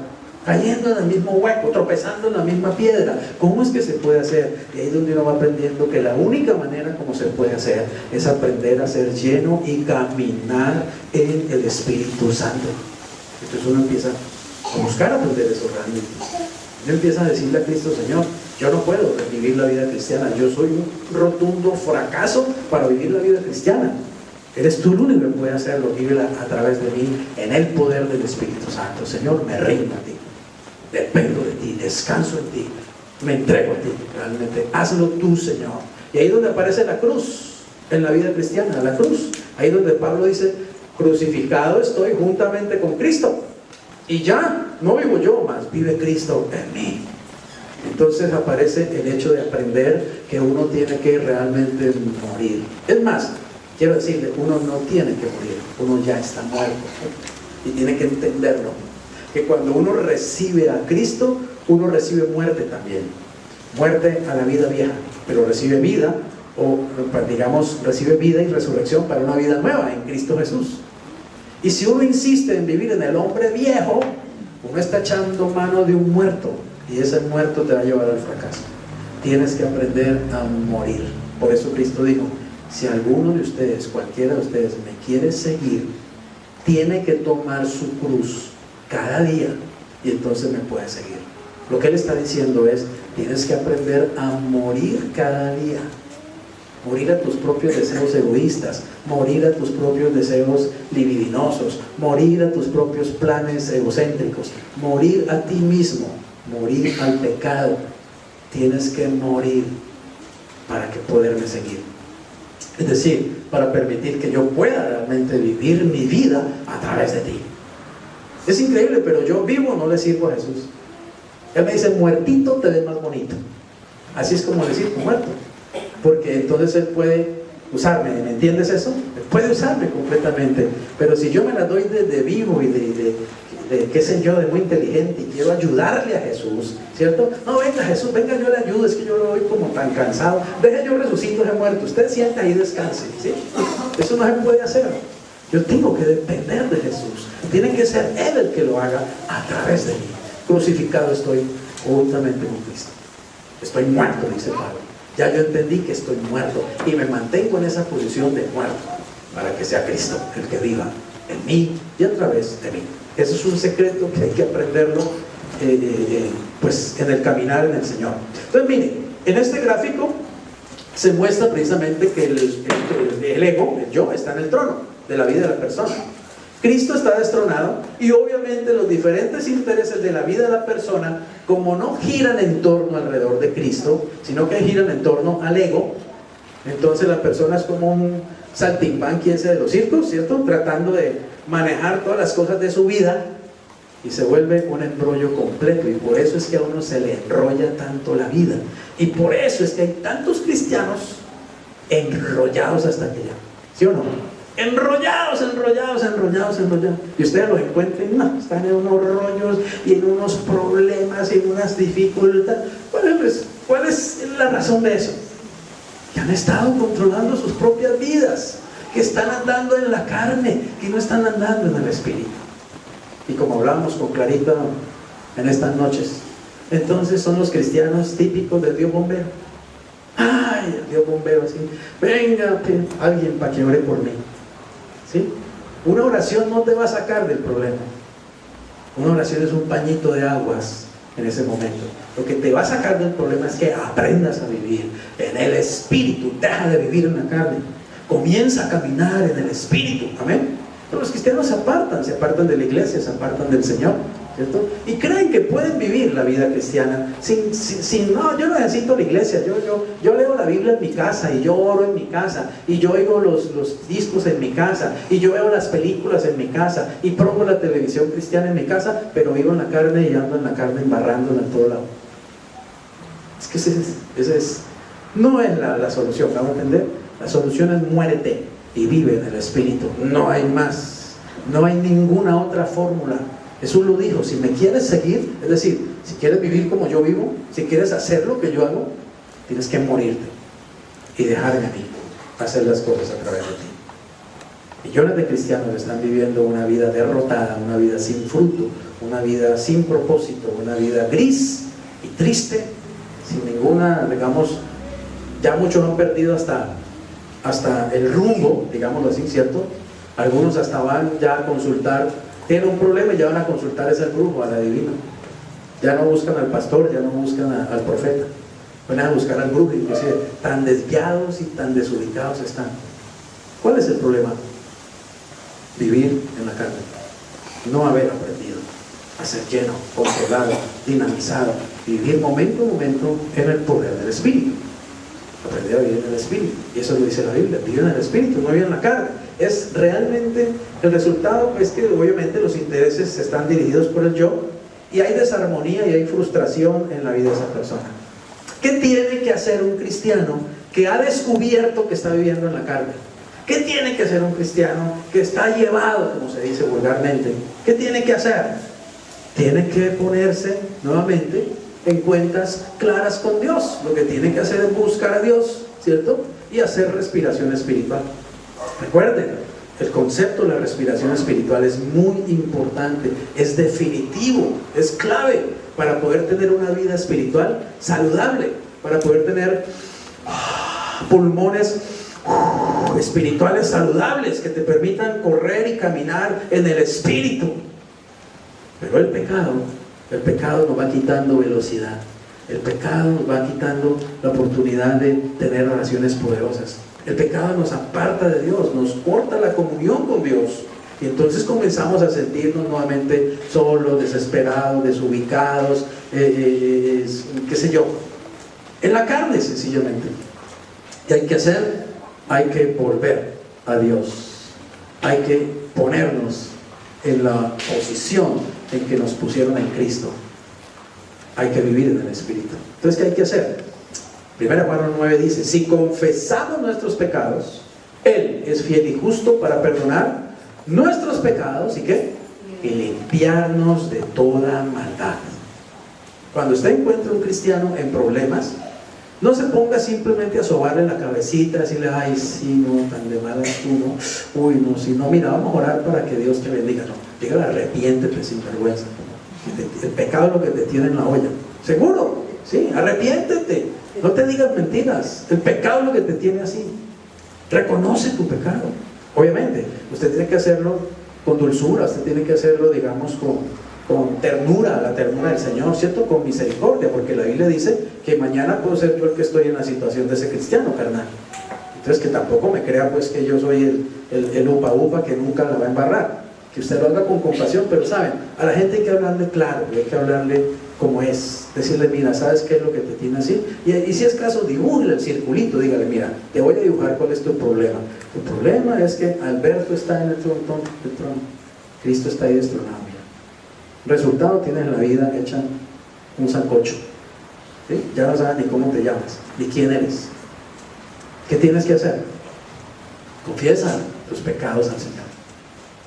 Cayendo en el mismo hueco, tropezando en la misma piedra. ¿Cómo es que se puede hacer? Y ahí es donde uno va aprendiendo que la única manera como se puede hacer es aprender a ser lleno y caminar en el Espíritu Santo. Entonces uno empieza a buscar aprender eso realmente. Uno empieza a decirle a Cristo, Señor, yo no puedo vivir la vida cristiana. Yo soy un rotundo fracaso para vivir la vida cristiana. Eres tú el único que puede hacerlo. Vívela a través de mí en el poder del Espíritu Santo. Señor, me rindo a ti. Dependo de ti, descanso en ti, me entrego a ti, realmente, hazlo tú, Señor. Y ahí es donde aparece la cruz, en la vida cristiana, la cruz. Ahí donde Pablo dice, crucificado estoy juntamente con Cristo. Y ya, no vivo yo, más vive Cristo en mí. Entonces aparece el hecho de aprender que uno tiene que realmente morir. Es más, quiero decirle, uno no tiene que morir, uno ya está muerto. Y tiene que entenderlo. Que cuando uno recibe a Cristo, uno recibe muerte también. Muerte a la vida vieja, pero recibe vida, o digamos, recibe vida y resurrección para una vida nueva en Cristo Jesús. Y si uno insiste en vivir en el hombre viejo, uno está echando mano de un muerto, y ese muerto te va a llevar al fracaso. Tienes que aprender a morir. Por eso Cristo dijo, si alguno de ustedes, cualquiera de ustedes, me quiere seguir, tiene que tomar su cruz cada día, y entonces me puede seguir. Lo que él está diciendo es, tienes que aprender a morir cada día. Morir a tus propios deseos egoístas, morir a tus propios deseos libidinosos, morir a tus propios planes egocéntricos, morir a ti mismo. morir al pecado. Tienes que morir para que poderme seguir. Es decir, para permitir que yo pueda realmente vivir mi vida a través de ti. Es increíble, pero yo vivo, no le sirvo a Jesús. Él me dice, muertito te ves más bonito. Así es como decir, muerto. Porque entonces Él puede usarme, ¿me entiendes eso? Él puede usarme completamente. Pero si yo me la doy de vivo y de qué sé yo, de muy inteligente, y quiero ayudarle a Jesús, ¿cierto? No, venga Jesús, venga, yo le ayudo, es que yo lo voy como tan cansado. Deje, yo resucito ese muerto, usted sienta ahí, descanse, ¿sí? Eso no se puede hacer. Yo tengo que depender de Jesús. Tiene que ser Él el que lo haga a través de mí. Crucificado estoy juntamente con Cristo. Estoy muerto, dice Pablo. Ya yo entendí que estoy muerto y me mantengo en esa posición de muerto para que sea Cristo el que viva en mí y a través de mí. Eso es un secreto que hay que aprenderlo pues en el caminar en el Señor. Entonces miren, en este gráfico se muestra precisamente que el ego, el yo, está en el trono de la vida de la persona. Cristo está destronado y obviamente los diferentes intereses de la vida de la persona, como no giran en torno alrededor de Cristo, sino que giran en torno al ego, entonces la persona es como un saltimbanqui ese de los circos, ¿cierto? Tratando de manejar todas las cosas de su vida y se vuelve un embrollo completo, y por eso es que a uno se le enrolla tanto la vida, y por eso es que hay tantos cristianos enrollados hasta que ya, ¿sí o no? Enrollados. Y ustedes los encuentren, no, están en unos rollos y en unos problemas y en unas dificultades. ¿Cuál es la razón de eso? Que han estado controlando sus propias vidas, que están andando en la carne, que no están andando en el Espíritu. Y como hablábamos con Clarita en estas noches, entonces son los cristianos típicos del Dios bombero. Ay, el Dios bombero así, venga alguien para que ore por mí. ¿Sí? Una oración no te va a sacar del problema. Una oración es un pañito de aguas en ese momento. Lo que te va a sacar del problema es que aprendas a vivir en el Espíritu. Deja de vivir en la carne. Comienza a caminar en el Espíritu. Amén. Pero los cristianos se apartan de la iglesia, se apartan del Señor, ¿cierto? Y creen que pueden vivir la vida cristiana sin no, yo no necesito la iglesia, yo leo la Biblia en mi casa, y yo oro en mi casa, y yo oigo los discos en mi casa, y yo veo las películas en mi casa, y pongo la televisión cristiana en mi casa, pero vivo en la carne y ando en la carne embarrándola en todo lado. Es que ese no es la solución, ¿me van a entender? La solución es muérete y vive en el Espíritu. No hay más, no hay ninguna otra fórmula. Jesús lo dijo: si me quieres seguir, es decir, si quieres vivir como yo vivo, si quieres hacer lo que yo hago, tienes que morirte y dejarme a mí hacer las cosas a través de ti. Millones de cristianos están viviendo una vida derrotada, una vida sin fruto, una vida sin propósito, una vida gris y triste, sin ninguna, digamos, ya muchos han perdido hasta el rumbo, digámoslo así, ¿cierto? Algunos hasta van ya a consultar, tienen un problema y ya van a consultar ese brujo, al adivino. Ya no buscan al pastor, ya no buscan al profeta, van a buscar al brujo. Inclusive tan desviados y tan desubicados están. ¿Cuál es el problema? Vivir en la carne, no haber aprendido a ser lleno, controlado, dinamizado, vivir momento a momento en el poder del Espíritu. Aprender a vivir en el Espíritu, y eso lo dice la Biblia: vivir en el Espíritu, no vivir en la carne. Es realmente el resultado, es que obviamente los intereses están dirigidos por el yo, y hay desarmonía y hay frustración en la vida de esa persona. ¿Qué tiene que hacer un cristiano que ha descubierto que está viviendo en la carne? ¿Qué tiene que hacer un cristiano que está llevado, como se dice vulgarmente? ¿Qué tiene que hacer? Tiene que ponerse nuevamente en cuentas claras con Dios. Lo que tiene que hacer es buscar a Dios, ¿cierto? Y hacer respiración espiritual. Recuerden, el concepto de la respiración espiritual es muy importante, es definitivo, es clave para poder tener una vida espiritual saludable, para poder tener pulmones espirituales saludables que te permitan correr y caminar en el Espíritu. Pero el pecado nos va quitando velocidad. El pecado nos va quitando la oportunidad de tener relaciones poderosas. El pecado nos aparta de Dios, nos corta la comunión con Dios. Y entonces comenzamos a sentirnos nuevamente solos, desesperados, desubicados, qué sé yo, en la carne sencillamente. ¿Qué hay que hacer? Hay que volver a Dios. Hay que ponernos en la posición en que nos pusieron en Cristo. Hay que vivir en el Espíritu. Entonces, ¿qué hay que hacer? 1 Juan 9 dice: si confesamos nuestros pecados, Él es fiel y justo para perdonar nuestros pecados, ¿y qué? Y limpiarnos de toda maldad. Cuando usted encuentra un cristiano en problemas, no se ponga simplemente a sobarle la cabecita, decirle: ay, sí, no, tan de mala tú, no, uy, no, si no, mira, vamos a orar para que Dios te bendiga. No, dígale: arrepiéntete sin vergüenza. El pecado es lo que te tiene en la olla. ¿Seguro? Sí, arrepiéntete. No te digas mentiras. El pecado es lo que te tiene así. Reconoce tu pecado. Obviamente, usted tiene que hacerlo con dulzura, usted tiene que hacerlo, digamos, con ternura, la ternura del Señor, ¿cierto? Con misericordia, porque la Biblia dice que mañana puedo ser yo el que estoy en la situación de ese cristiano carnal. Entonces, que tampoco me crea pues que yo soy el upa upa que nunca la va a embarrar. Que usted lo haga con compasión, pero saben, a la gente hay que hablarle claro, hay que hablarle como es, decirle: mira, ¿sabes qué es lo que te tiene así? Y si es caso, dibújale el circulito, dígale: mira, te voy a dibujar cuál es tu problema. Tu problema es que Alberto está en el trono, Cristo está ahí destronado. Resultado, tienes la vida hecha un sancocho, ¿sí? Ya no sabes ni cómo te llamas, ni quién eres. ¿Qué tienes que hacer? Confiesa tus pecados al Señor.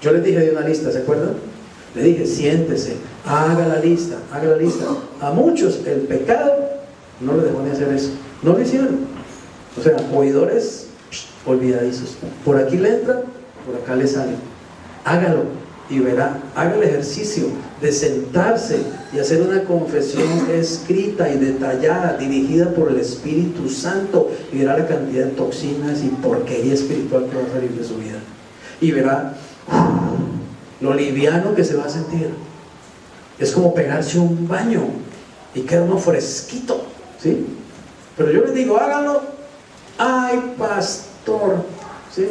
Yo les dije de una lista, ¿se acuerdan? Le dije: siéntese, haga la lista. A muchos el pecado no les dejó ni hacer eso, no lo hicieron. O sea, oidores olvidadizos. Por aquí le entra, por acá le sale. Hágalo y verá. Haga el ejercicio de sentarse y hacer una confesión escrita y detallada, dirigida por el Espíritu Santo, y verá la cantidad de toxinas y porquería espiritual que va a salir de su vida. Y verá lo liviano que se va a sentir. Es como pegarse un baño y queda uno fresquito, ¿sí? Pero yo les digo: háganlo. Ay, pastor, ¿sí?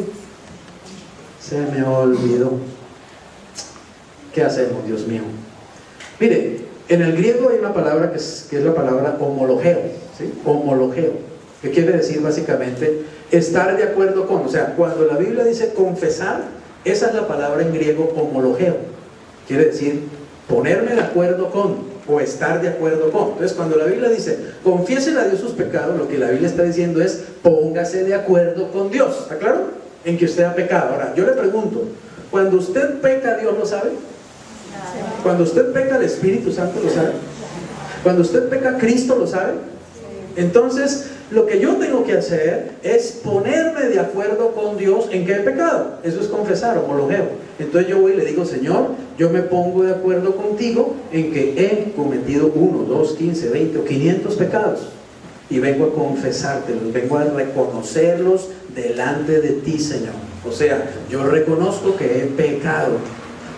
Se me olvidó. ¿Qué hacemos, Dios mío? Mire, en el griego hay una palabra que es la palabra homologeo, ¿sí? Homologeo, que quiere decir básicamente estar de acuerdo con. O sea, cuando la Biblia dice confesar, esa es la palabra en griego homologeo. Quiere decir ponerme de acuerdo con, o estar de acuerdo con. Entonces, cuando la Biblia dice confiesen a Dios sus pecados, lo que la Biblia está diciendo es: póngase de acuerdo con Dios. ¿Está claro? En que usted ha pecado. Ahora, yo le pregunto: cuando usted peca, ¿Dios lo sabe? Cuando usted peca, el Espíritu Santo lo sabe. Cuando usted peca, Cristo lo sabe. Entonces, lo que yo tengo que hacer es ponerme de acuerdo con Dios en que he pecado. Eso es confesar, homologeo. Entonces yo voy y le digo: Señor, yo me pongo de acuerdo contigo en que he cometido 1, 2, 15, 20 o 500 pecados. Y vengo a confesártelos, vengo a reconocerlos delante de ti, Señor. O sea, yo reconozco que he pecado.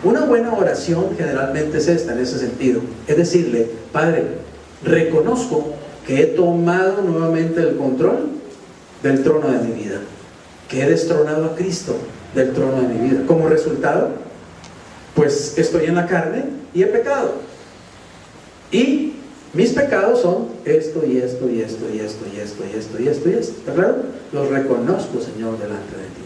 Una buena oración generalmente es esta, en ese sentido. Es decirle: Padre, reconozco que he tomado nuevamente el control del trono de mi vida, que he destronado a Cristo del trono de mi vida. Como resultado, pues estoy en la carne y he pecado. Y mis pecados son esto y esto y esto y esto y esto y esto y esto y esto. ¿Está claro? Los reconozco, Señor, delante de ti.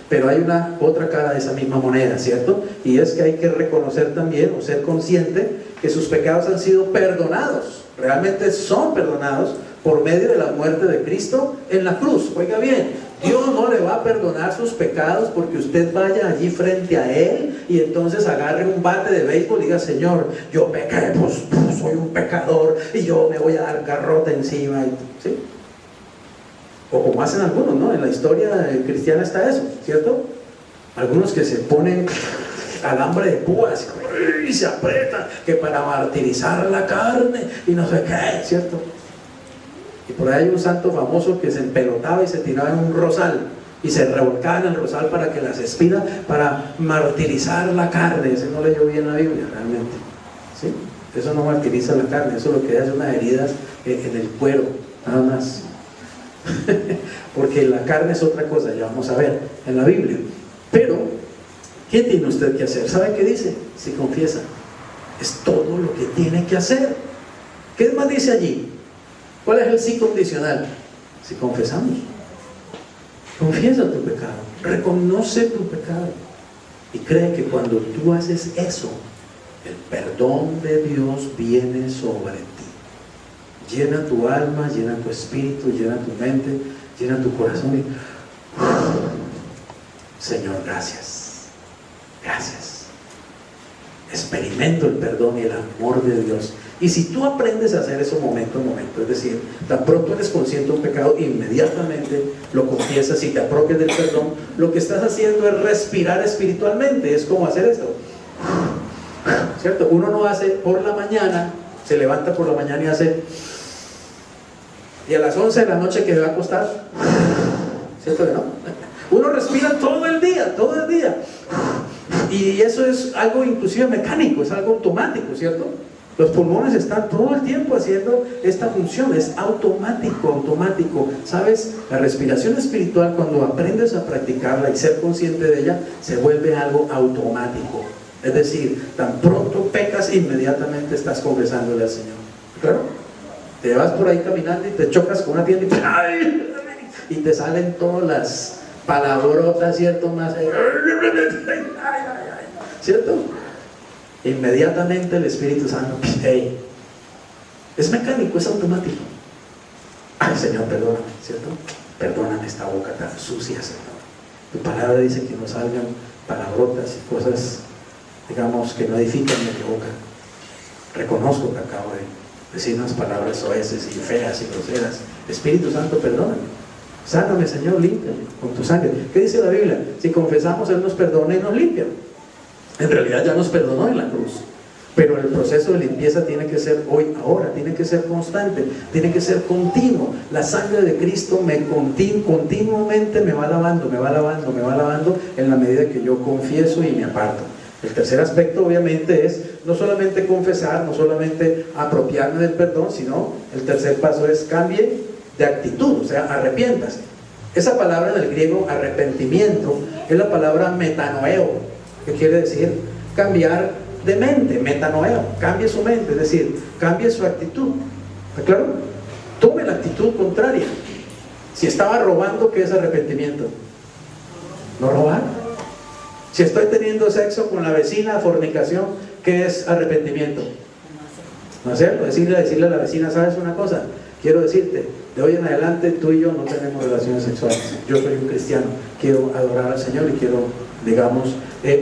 Pero hay una otra cara de esa misma moneda, ¿cierto? Y es que hay que reconocer también, o ser consciente, que sus pecados han sido perdonados. Realmente son perdonados por medio de la muerte de Cristo en la cruz. Oiga bien, Dios no le va a perdonar sus pecados porque usted vaya allí frente a Él y entonces agarre un bate de béisbol y diga: Señor, yo pequé, pues soy un pecador y yo me voy a dar garrote encima, ¿sí? O como hacen algunos, ¿no? En la historia cristiana está eso, ¿cierto? Algunos que se ponen alambre de púas y se apretan, que para martirizar la carne y no sé qué, ¿cierto? Y por ahí hay un santo famoso que se empelotaba y se tiraba en un rosal y se revolcaba en el rosal para que las espinas, para martirizar la carne. Ese no leyó bien la Biblia realmente, ¿sí? Eso no martiriza la carne, eso lo que hace es una herida en el cuero, nada más. Porque la carne es otra cosa, ya vamos a ver en la Biblia. Pero ¿Qué tiene usted que hacer? ¿Sabe qué dice? Si confiesa. Es todo lo que tiene que hacer. ¿Qué más dice allí? ¿Cuál es el sí condicional? Si confesamos. Confiesa tu pecado. Reconoce tu pecado. Y cree que cuando tú haces eso, el perdón de Dios viene sobre ti. Llena tu alma, llena tu espíritu, llena tu mente, llena tu corazón y... Señor, gracias. Gracias. Experimento el perdón y el amor de Dios. Y si tú aprendes a hacer eso momento a momento, es decir, tan pronto eres consciente de un pecado, inmediatamente lo confiesas y te apropias del perdón, lo que estás haciendo es respirar espiritualmente. Es como hacer esto, ¿cierto? Uno no hace por la mañana, se levanta por la mañana y hace, y a las 11 de la noche que se va a acostar, ¿cierto que no? Uno respira todo el día, todo el día. Y eso es algo inclusive mecánico, es algo automático, ¿cierto? Los pulmones están todo el tiempo haciendo esta función, es automático. ¿Sabes? La respiración espiritual, cuando aprendes a practicarla y ser consciente de ella, se vuelve algo automático. Es decir, tan pronto pecas, inmediatamente estás confesándole al Señor. ¿Claro? Te vas por ahí caminando y te chocas con una tienda y te salen todas las palabrotas, ¿cierto? Más, ¿cierto? Inmediatamente el Espíritu Santo, hey, es mecánico, es automático. Ay, Señor, perdóname, ¿cierto? Perdóname esta boca tan sucia, Señor. Tu palabra dice que no salgan palabrotas y cosas, digamos, que no edifican en mi boca. Reconozco que acabo de decir unas palabras soeces y feas y groseras. Espíritu Santo, perdóname. Sáname, Señor, límpiame con tu sangre. ¿Qué dice la Biblia? Si confesamos, Él nos perdona y nos limpia. En realidad ya nos perdonó en la cruz. Pero el proceso de limpieza tiene que ser hoy, ahora, tiene que ser constante, tiene que ser continuo. La sangre de Cristo continuamente me va lavando en la medida que yo confieso y me aparto. El tercer aspecto obviamente es no solamente confesar, no solamente apropiarme del perdón, sino el tercer paso es cambie de actitud, o sea, arrepiéntase. Esa palabra en el griego, arrepentimiento, es la palabra metanoeo, que quiere decir cambiar de mente. Metanoeo, cambie su mente, es decir, cambie su actitud. ¿Está claro? Tome la actitud contraria. Si estaba robando, ¿qué es arrepentimiento? No robar. Si estoy teniendo sexo con la vecina, fornicación, ¿qué es arrepentimiento? No hacerlo. Decirle a la vecina, ¿sabes una cosa? Quiero decirte, de hoy en adelante tú y yo no tenemos relaciones sexuales. Yo soy un cristiano, quiero adorar al Señor y quiero, digamos,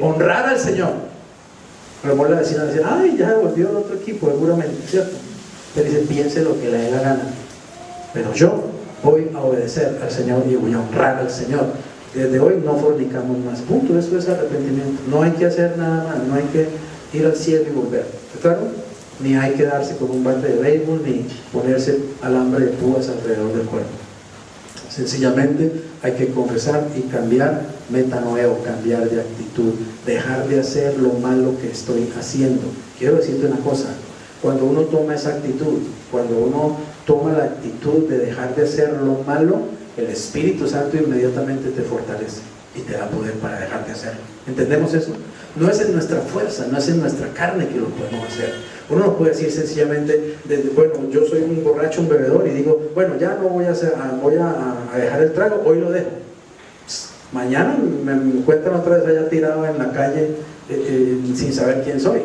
honrar al Señor. A lo mejor la vecina dice, ay, ya volvió el otro equipo, seguramente, ¿cierto? Pero dice, piense lo que le dé la gana. Pero yo voy a obedecer al Señor y voy a honrar al Señor. Desde hoy no fornicamos más. Punto, eso es arrepentimiento. No hay que hacer nada más, no hay que ir al cielo y volver. ¿Está claro? Ni hay que darse con un bate de béisbol, ni ponerse alambre de púas alrededor del cuerpo. Sencillamente hay que confesar y cambiar, metanoeo, cambiar de actitud, dejar de hacer lo malo que estoy haciendo. Quiero decirte una cosa, cuando uno toma esa actitud, cuando uno toma la actitud de dejar de hacer lo malo, el Espíritu Santo inmediatamente te fortalece y te da poder para dejar de hacerlo. ¿Entendemos eso? No es en nuestra fuerza, no es en nuestra carne que lo podemos hacer. Uno no puede decir sencillamente, bueno, yo soy un borracho, un bebedor, y digo, bueno, ya no voy a dejar el trago, hoy lo dejo. Mañana me encuentran otra vez allá tirado en la calle sin saber quién soy.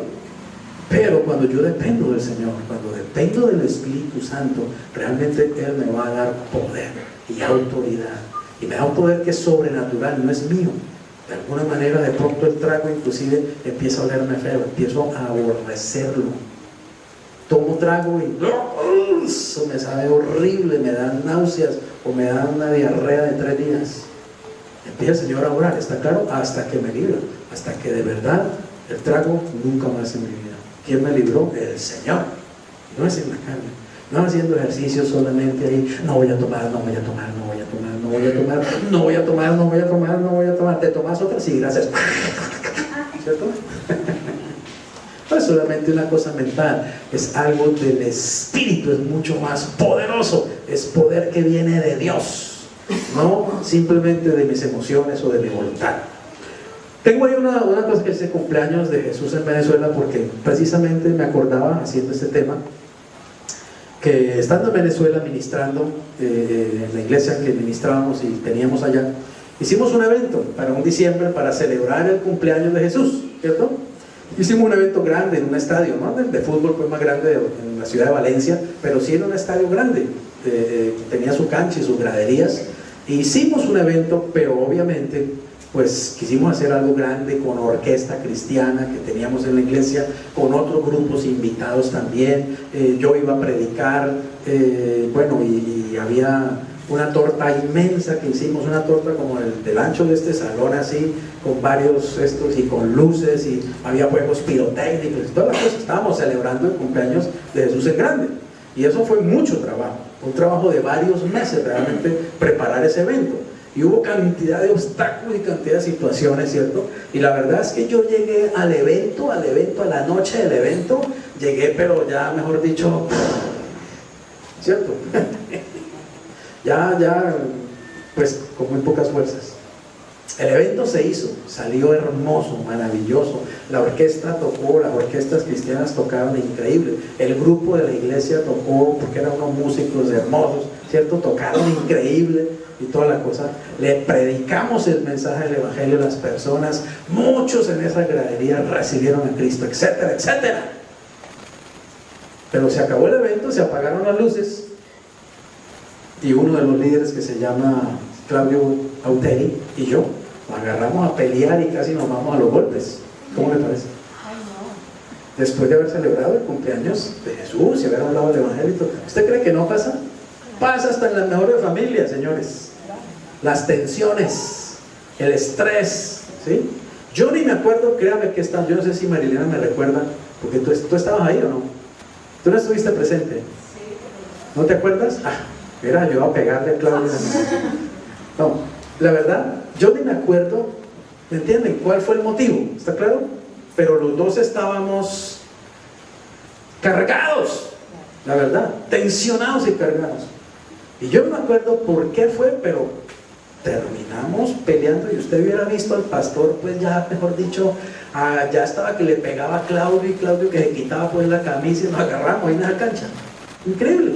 Pero cuando yo dependo del Señor, cuando dependo del Espíritu Santo, realmente Él me va a dar poder y autoridad. Y me da un poder que es sobrenatural, no es mío. De alguna manera, de pronto el trago inclusive empieza a olerme feo, empiezo a aborrecerlo. Tomo trago y eso me sabe horrible, me dan náuseas o me da una diarrea de 3 días. Empieza el Señor a orar, ¿está claro? Hasta que me libra, hasta que de verdad el trago nunca más en mi vida. ¿Quién me libró? El Señor. No es en la carne, no haciendo ejercicio solamente ahí, no voy a tomar, no voy a tomar, no voy a tomar, no voy a tomar, no voy a tomar, no voy a tomar, no voy a tomar. ¿Te tomas otra? Sí, gracias. ¿Cierto? No es solamente una cosa mental, es algo del Espíritu, es mucho más poderoso, es poder que viene de Dios, no simplemente de mis emociones o de mi voluntad. Tengo ahí una cosa que dice cumpleaños de Jesús en Venezuela, porque precisamente me acordaba, haciendo este tema, que estando en Venezuela ministrando, en la iglesia que ministrábamos y teníamos allá, hicimos un evento para un diciembre para celebrar el cumpleaños de Jesús, ¿cierto? Hicimos un evento grande en un estadio, ¿no? El de fútbol fue más grande en la ciudad de Valencia, pero sí en un estadio grande, tenía su cancha y sus graderías. E hicimos un evento, pero obviamente pues quisimos hacer algo grande con orquesta cristiana que teníamos en la iglesia, con otros grupos invitados también. Yo iba a predicar, bueno, y había una torta inmensa que hicimos, una torta como del ancho de este salón, así, con varios estos y con luces, y había juegos pirotécnicos y todas las cosas. Estábamos celebrando el cumpleaños de Jesús en grande, y eso fue mucho trabajo, un trabajo de varios meses realmente preparar ese evento. Y hubo cantidad de obstáculos y cantidad de situaciones, ¿cierto? Y la verdad es que yo llegué al evento, a la noche del evento, llegué, pero ya, mejor dicho, ¿cierto? ya, pues con muy pocas fuerzas. El evento se hizo, salió hermoso, maravilloso. La orquesta tocó, las orquestas cristianas tocaron increíble. El grupo de la iglesia tocó, porque eran unos músicos hermosos, ¿cierto? Tocaron increíble y toda la cosa. Le predicamos el mensaje del evangelio a las personas. Muchos en esa gradería recibieron a Cristo, etcétera, etcétera. Pero se acabó el evento, se apagaron las luces, y uno de los líderes, que se llama Claudio Auteri, y yo nos agarramos a pelear y casi nos vamos a los golpes. ¿Cómo le parece? Después de haber celebrado el cumpleaños de Jesús y haber hablado del evangelio, ¿usted cree que no pasa? Pasa hasta en las mejores familias, señores. Las tensiones, el estrés, ¿sí? Yo ni me acuerdo, créame que está, yo no sé si Marilena me recuerda, porque tú estabas ahí, ¿o no? ¿Tú no estuviste presente? ¿No te acuerdas? Mira, yo iba a pegarle a Claudia. No, la verdad, yo ni me acuerdo, ¿me entienden? ¿Cuál fue el motivo? ¿Está claro? Pero los dos estábamos cargados, la verdad, tensionados y cargados. Y yo no me acuerdo por qué fue, pero terminamos peleando, y usted hubiera visto al pastor, pues ya, mejor dicho, ya estaba que le pegaba a Claudio, y Claudio que se quitaba pues la camisa, y nos agarramos ahí en la cancha. Increíble.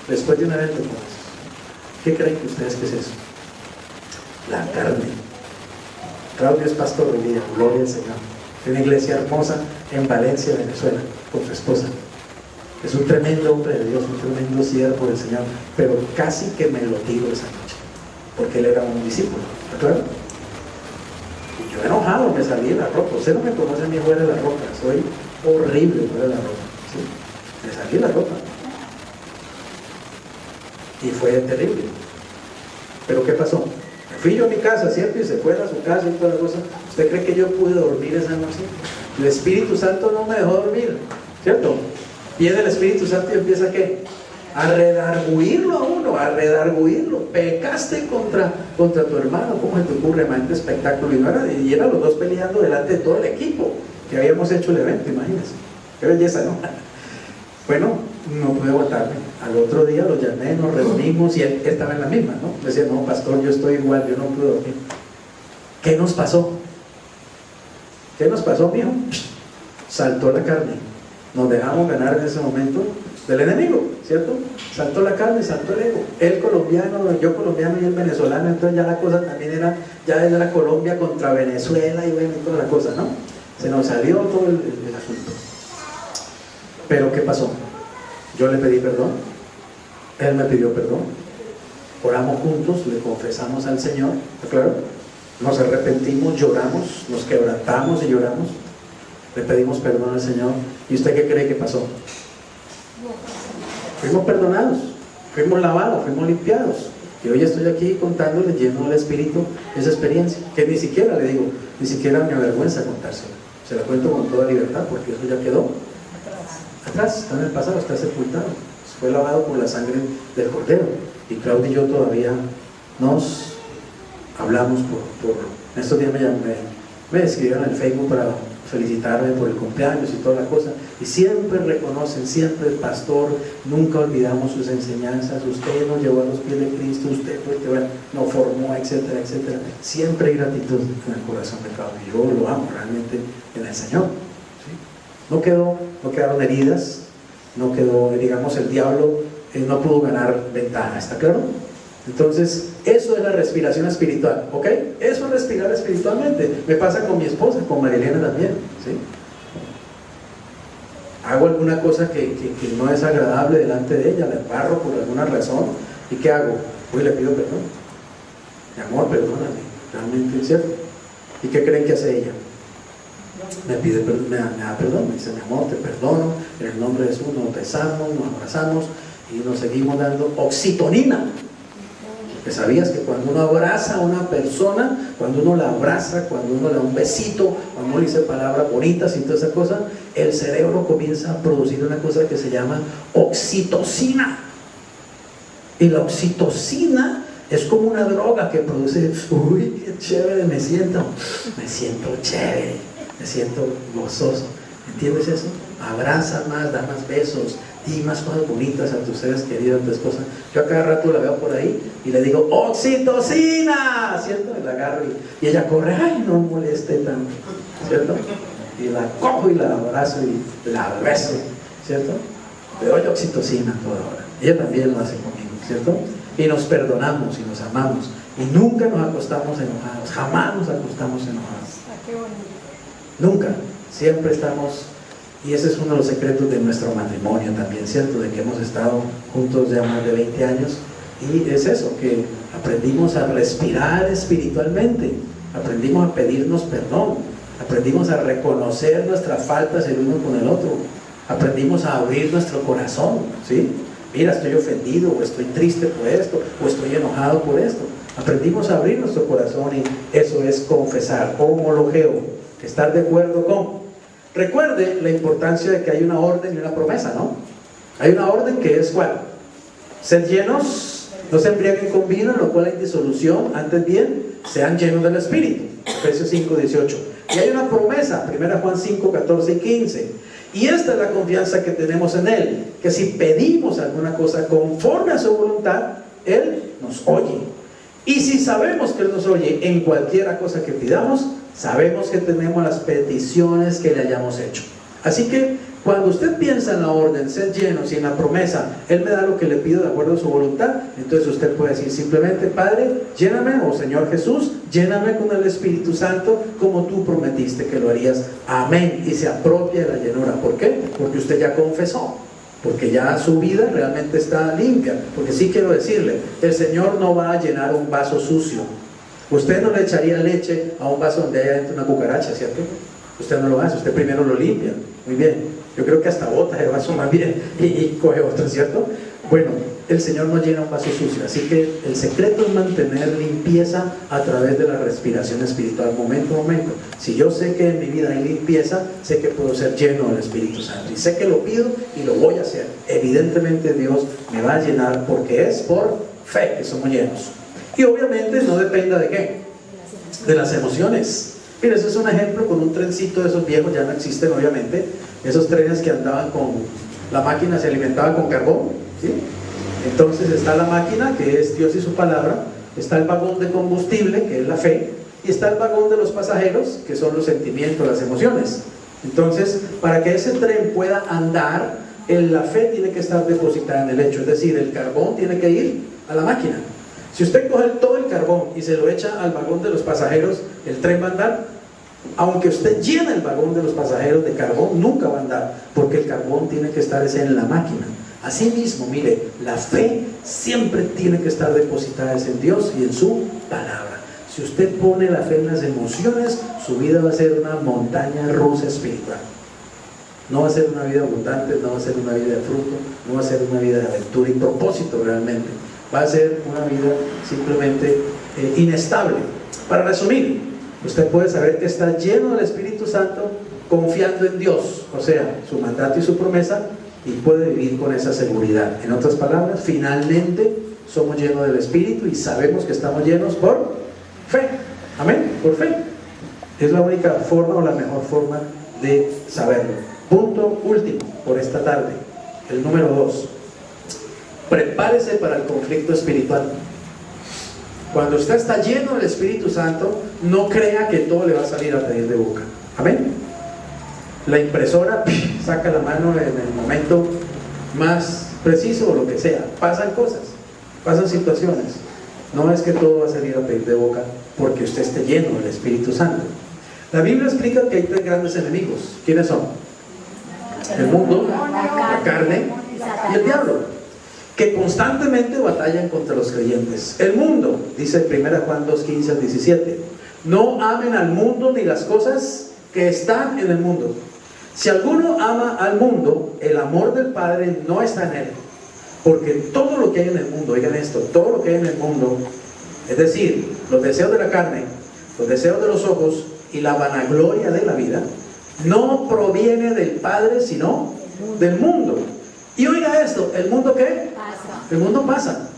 Después de un evento como eso, ¿qué creen que ustedes que es eso? La carne. Claudio es pastor hoy día, gloria al Señor, en una iglesia hermosa en Valencia, Venezuela, con su esposa. Es un tremendo hombre de Dios, un tremendo siervo del Señor, pero casi que me lo tiro esa noche, porque él era un discípulo, ¿de acuerdo? Y yo enojado me salí de la ropa. Usted no me conoce a mí fuera de la ropa, soy horrible fuera de la ropa, ¿sí? Me salí de la ropa. Y fue terrible. ¿Pero qué pasó? Me fui yo a mi casa, ¿cierto? Y se fue a su casa y toda la cosa. ¿Usted cree que yo pude dormir esa noche? El Espíritu Santo no me dejó dormir, ¿cierto? Viene el Espíritu Santo y empieza ¿qué? A redarguirlo a uno, a redarguirlo. Pecaste contra tu hermano. ¿Cómo se te ocurre? Imagínate espectáculo. Y eran los dos peleando delante de todo el equipo que habíamos hecho el evento, imagínense. Qué belleza, ¿no? Bueno, no pude aguantarme. Al otro día lo llamé, nos reunimos, y él estaba en la misma, ¿no? Me decía, no, pastor, yo estoy igual, yo no pude dormir. ¿Qué nos pasó? ¿Qué nos pasó, mijo? Saltó la carne. Nos dejamos ganar en ese momento del enemigo, ¿cierto? Saltó la carne, saltó el ego. Él colombiano, yo colombiano y él venezolano. Entonces ya la cosa también era, ya era Colombia contra Venezuela, y bueno, y toda la cosa, ¿no? Se nos salió todo el asunto. Pero ¿qué pasó? Yo le pedí perdón, él me pidió perdón, oramos juntos, le confesamos al Señor, claro, nos arrepentimos, lloramos, nos quebrantamos y lloramos, le pedimos perdón al Señor. ¿Y usted qué cree que pasó? Fuimos perdonados, fuimos lavados, fuimos limpiados, y hoy estoy aquí contándole, lleno del Espíritu, esa experiencia, que ni siquiera, le digo, ni siquiera me avergüenza contársela, se la cuento con toda libertad, porque eso ya quedó atrás, está en el pasado, está sepultado, fue lavado por la sangre del Cordero. Y Claudio y yo todavía nos hablamos por estos días me escribieron en el Facebook felicitarme por el cumpleaños y toda la cosa, y siempre reconocen, siempre el pastor, nunca olvidamos sus enseñanzas, usted nos llevó a los pies de Cristo, usted fue el que nos formó, etcétera, etcétera. Siempre hay gratitud en el corazón de cada uno. Yo lo amo realmente en el Señor, ¿sí? No quedaron heridas, no quedó, digamos, el diablo no pudo ganar ventaja, ¿está claro? Entonces, eso es la respiración espiritual, ¿ok? Eso es respirar espiritualmente. Me pasa con mi esposa, con Marilena también, ¿sí? Hago alguna cosa que no es agradable delante de ella, la embarro por alguna razón, ¿y qué hago? Pues le pido perdón. Mi amor, perdóname, realmente es cierto. ¿Y qué creen que hace ella? Me da perdón, me dice, mi amor, te perdono, en el nombre de Jesús nos besamos, nos abrazamos y nos seguimos dando oxitocinina. Que sabías que cuando uno abraza a una persona, cuando uno la abraza, cuando uno le da un besito, cuando uno dice palabras bonitas y toda esa cosa, el cerebro comienza a producir una cosa que se llama oxitocina. Y la oxitocina es como una droga que produce, uy, qué chévere me siento chévere, me siento gozoso. ¿Entiendes eso? Abraza más, da más besos, di más cosas bonitas a tus seres queridos, a tu esposa. Yo a cada rato la veo por ahí y le digo, oxitocina, ¿cierto? Y la agarro y ella corre, ay, no moleste tanto, ¿cierto? Y la cojo y la abrazo y la beso, ¿cierto? Le doy oxitocina a toda hora. Ella también lo hace conmigo, ¿cierto? Y nos perdonamos y nos amamos y nunca nos acostamos enojados, jamás nos acostamos enojados. Qué bonito. Nunca, siempre estamos, y ese es uno de los secretos de nuestro matrimonio también, ¿cierto? De que hemos estado juntos ya más de 20 años, y es eso, que aprendimos a respirar espiritualmente, aprendimos a pedirnos perdón, aprendimos a reconocer nuestras faltas el uno con el otro, aprendimos a abrir nuestro corazón, ¿sí? Mira, estoy ofendido, o estoy triste por esto, o estoy enojado por esto. Aprendimos a abrir nuestro corazón y eso es confesar, homologeo, estar de acuerdo con. Recuerde la importancia de que hay una orden y una promesa, ¿no? Hay una orden que es ¿cuál? Sed llenos, no se embriaguen con vino, en lo cual hay disolución, antes bien, sean llenos del Espíritu. Efesios 5:18. Y hay una promesa, 1 Juan 5:14 y 15. Y esta es la confianza que tenemos en Él, que si pedimos alguna cosa conforme a su voluntad, Él nos oye. Y si sabemos que Él nos oye en cualquiera cosa que pidamos, sabemos que tenemos las peticiones que le hayamos hecho. Así que cuando usted piensa en la orden, ser llenos, y en la promesa, Él me da lo que le pido de acuerdo a su voluntad, entonces usted puede decir simplemente, Padre, lléname, o Señor Jesús, lléname con el Espíritu Santo como tú prometiste que lo harías. Amén. Y se apropia de la llenura. ¿Por qué? Porque usted ya confesó, porque ya su vida realmente está limpia. Porque sí quiero decirle, el Señor no va a llenar un vaso sucio. Usted no le echaría leche a un vaso donde haya dentro una cucaracha, ¿cierto? Usted no lo hace, usted primero lo limpia. Muy bien. Yo creo que hasta bota el vaso más bien y coge otro, ¿cierto? Bueno, el Señor no llena un vaso sucio, así que el secreto es mantener limpieza a través de la respiración espiritual, momento a momento. Si yo sé que en mi vida hay limpieza, sé que puedo ser lleno del Espíritu Santo y sé que lo pido y lo voy a hacer. Evidentemente Dios me va a llenar porque es por fe que somos llenos. Y obviamente no dependa de qué, de las emociones. Mira, eso es un ejemplo con un trencito de esos viejos, ya no existen obviamente, esos trenes que andaban con, la máquina se alimentaba con carbón, ¿sí? Entonces está la máquina, que es Dios y su palabra, está el vagón de combustible, que es la fe, y está el vagón de los pasajeros, que son los sentimientos, las emociones. Entonces, para que ese tren pueda andar, la fe tiene que estar depositada en el hecho, es decir, el carbón tiene que ir a la máquina. Si usted coge todo el carbón y se lo echa al vagón de los pasajeros, el tren va a andar. Aunque usted llene el vagón de los pasajeros de carbón, nunca va a andar, porque el carbón tiene que estar en la máquina. Asimismo, mire, la fe siempre tiene que estar depositada en Dios y en su palabra. Si usted pone la fe en las emociones, su vida va a ser una montaña rusa espiritual. No va a ser una vida abundante, no va a ser una vida de fruto, no va a ser una vida de aventura y propósito realmente. Va a ser una vida simplemente inestable. Para resumir, usted puede saber que está lleno del Espíritu Santo confiando en Dios, o sea, su mandato y su promesa, y puede vivir con esa seguridad. En otras palabras, finalmente somos llenos del Espíritu y sabemos que estamos llenos por fe. Amén, por fe. Es la única forma o la mejor forma de saberlo. Punto último por esta tarde, el número 2. Prepárese para el conflicto espiritual. Cuando usted está lleno del Espíritu Santo, no crea que todo le va a salir a pedir de boca. Amén. La impresora saca la mano en el momento más preciso o lo que sea. Pasan cosas, pasan situaciones. No es que todo va a salir a pedir de boca porque usted esté lleno del Espíritu Santo. La Biblia explica que hay 3 grandes enemigos. ¿Quiénes son? El mundo, la carne y el diablo, que constantemente batallan contra los creyentes. El mundo, dice 1 Juan 2:15 al 17, no amen al mundo ni las cosas que están en el mundo. Si alguno ama al mundo, el amor del Padre no está en él. Porque todo lo que hay en el mundo, oigan esto, todo lo que hay en el mundo, es decir, los deseos de la carne, los deseos de los ojos y la vanagloria de la vida, no proviene del Padre, sino del mundo. Y oiga esto, ¿el mundo qué? El mundo pasa,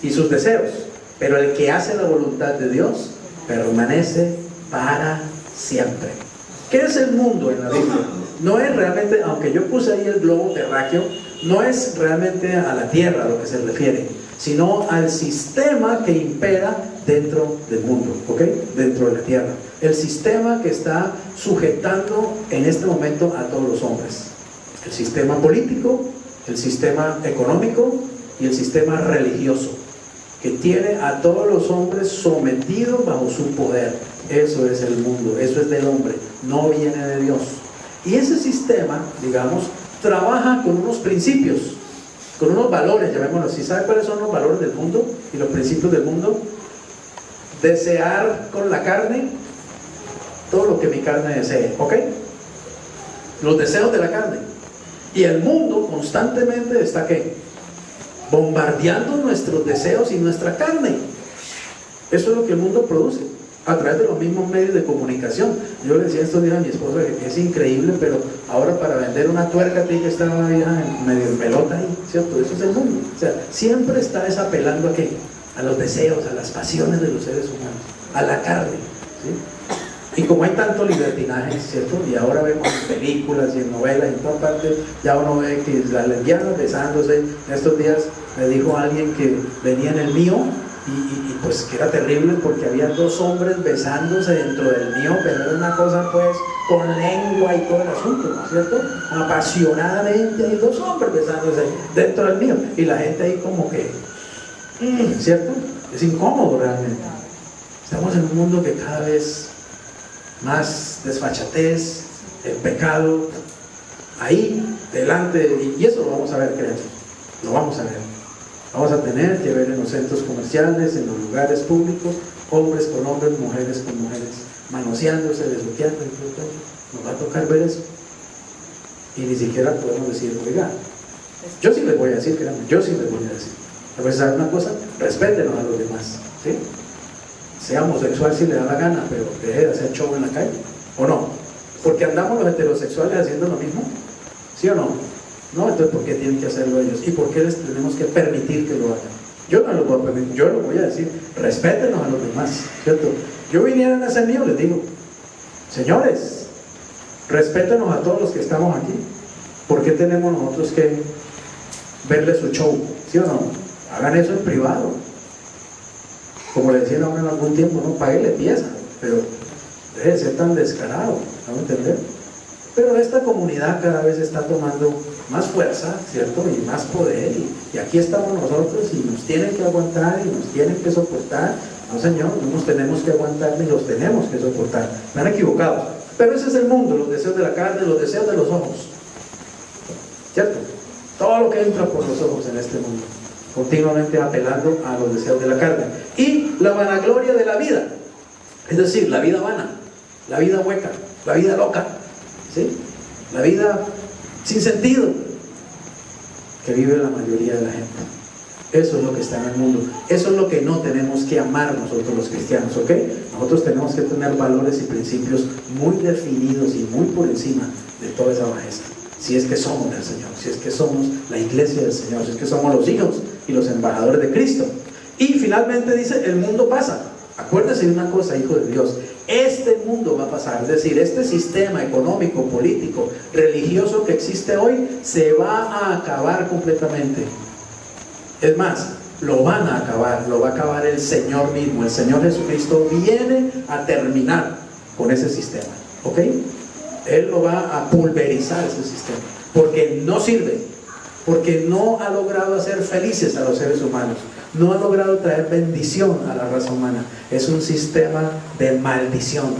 y sus deseos, pero el que hace la voluntad de Dios permanece para siempre. ¿Qué es el mundo en la Biblia? No es realmente, aunque yo puse ahí el globo terráqueo, no es realmente a la tierra a lo que se refiere, sino al sistema que impera dentro del mundo, ¿ok? Dentro de la tierra. El sistema que está sujetando en este momento a todos los hombres. El sistema político, el sistema económico y el sistema religioso, que tiene a todos los hombres sometidos bajo su poder. Eso es el mundo, eso es del hombre, no viene de Dios. Y ese sistema, digamos, trabaja con unos principios, con unos valores, llamémoslo así. ¿Sabe cuáles son los valores del mundo y los principios del mundo? Desear con la carne todo lo que mi carne desee, ¿ok? Los deseos de la carne. Y el mundo constantemente está, ¿qué? Bombardeando nuestros deseos y nuestra carne. Eso es lo que el mundo produce a través de los mismos medios de comunicación. Yo le decía estos días a mi esposa que es increíble, pero ahora para vender una tuerca tiene que estar una vieja medio en pelota ahí, ¿cierto? Eso es el mundo. O sea, siempre está desapelando a ¿qué? A los deseos, a las pasiones de los seres humanos, a la carne, ¿sí? Y como hay tanto libertinaje, ¿cierto? Y ahora vemos en películas y en novelas, en todas partes, ya uno ve que las lesbianas besándose. En estos días me dijo alguien que venía en el mío, y pues que era terrible porque había 2 hombres besándose dentro del mío, pero era una cosa pues con lengua y todo el asunto, ¿no es cierto? Apasionadamente hay 2 hombres besándose dentro del mío, y la gente ahí como que, ¿cierto? Es incómodo realmente. Estamos en un mundo que cada vez más desfachatez, el pecado, ahí delante, y eso lo vamos a ver, créanme, lo vamos a ver. Vamos a tener que ver en los centros comerciales, en los lugares públicos, hombres con hombres, mujeres con mujeres, manoseándose, besuqueando, nos va a tocar ver eso. Y ni siquiera podemos decir, oiga, yo sí les voy a decir, créanme, yo sí les voy a decir. A veces, ¿saben una cosa? Respétenos a los demás, ¿sí? Sea homosexual si le da la gana, pero deje de hacer show en la calle, ¿o no? Porque andamos los heterosexuales haciendo lo mismo, ¿sí o no? No, entonces ¿por qué tienen que hacerlo ellos? ¿Y por qué les tenemos que permitir que lo hagan? Yo no lo voy a permitir, yo lo voy a decir, respétenos a los demás, ¿cierto? Yo viniera a ser mío, les digo, señores, respétenos a todos los que estamos aquí. ¿Por qué tenemos nosotros que verle su show? ¿Sí o no? Hagan eso en privado. Como le decían a uno en algún tiempo, no, páguele pieza, pero deje de ser tan descarado, ¿no me entender? Pero esta comunidad cada vez está tomando más fuerza, ¿cierto? Y más poder, y aquí estamos nosotros y nos tienen que aguantar y nos tienen que soportar. No, señor, no nos tenemos que aguantar ni los tenemos que soportar. Están equivocados. Pero ese es el mundo, los deseos de la carne, los deseos de los ojos, ¿cierto? Todo lo que entra por los ojos en este mundo, continuamente apelando a los deseos de la carne. Y la vanagloria de la vida, es decir, la vida vana, la vida hueca, la vida loca, ¿sí? La vida sin sentido que vive la mayoría de la gente. Eso es lo que está en el mundo. Eso es lo que no tenemos que amar nosotros los cristianos, ¿ok? Nosotros tenemos que tener valores y principios muy definidos y muy por encima de toda esa bajeza. Si es que somos del Señor, si es que somos la iglesia del Señor, si es que somos los hijos y los embajadores de Cristo. Y finalmente dice, el mundo pasa. Acuérdese de una cosa, hijo de Dios, Este mundo va a pasar, es decir, este sistema económico, político, religioso que existe hoy se va a acabar completamente. Es más, lo van a acabar, lo va a acabar el Señor mismo. El Señor Jesucristo viene a terminar con ese sistema, ¿ok? Él lo va a pulverizar, ese sistema, porque no sirve, porque no ha logrado hacer felices a los seres humanos, no ha logrado traer bendición a la raza humana. Es un sistema de maldición,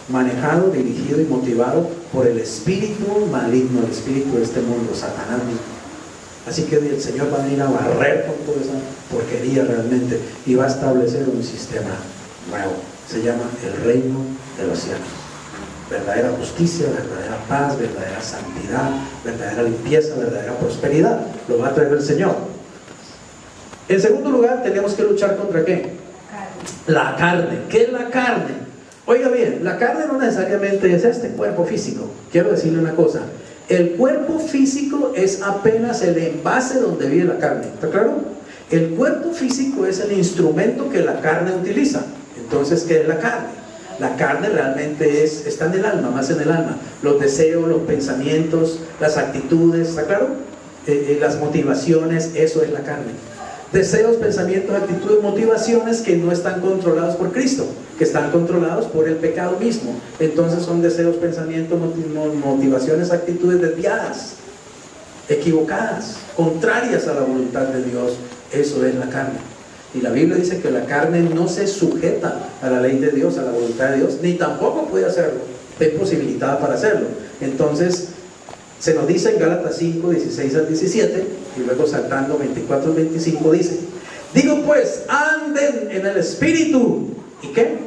manejado, dirigido y motivado por el espíritu maligno, el espíritu de este mundo, Satanás mismo. Así que el Señor va a venir a barrer con toda esa porquería realmente y va a establecer un sistema nuevo. Se llama el reino de los cielos. Verdadera justicia, verdadera paz, verdadera santidad, verdadera limpieza, verdadera prosperidad. Lo va a traer el Señor. En segundo lugar, tenemos que luchar contra ¿qué? La carne. ¿Qué es la carne? Oiga bien, la carne no necesariamente es este cuerpo físico. Quiero decirle una cosa. El cuerpo físico es apenas el envase donde vive la carne. ¿Está claro? El cuerpo físico es el instrumento que la carne utiliza. Entonces, ¿qué es la carne? La carne realmente está en el alma, más en el alma. Los deseos, los pensamientos, las actitudes, ¿está claro? Las motivaciones, eso es la carne. Deseos, pensamientos, actitudes, motivaciones que no están controlados por Cristo, que están controlados por el pecado mismo. Entonces son deseos, pensamientos, motivaciones, actitudes desviadas, equivocadas, contrarias a la voluntad de Dios. Eso es la carne. Y la Biblia dice que la carne no se sujeta a la ley de Dios, a la voluntad de Dios, ni tampoco puede hacerlo, está imposibilitada para hacerlo. Entonces se nos dice en Gálatas 5, 16 al 17, y luego saltando 24 al 25 dice: digo pues, anden en el Espíritu, ¿y qué?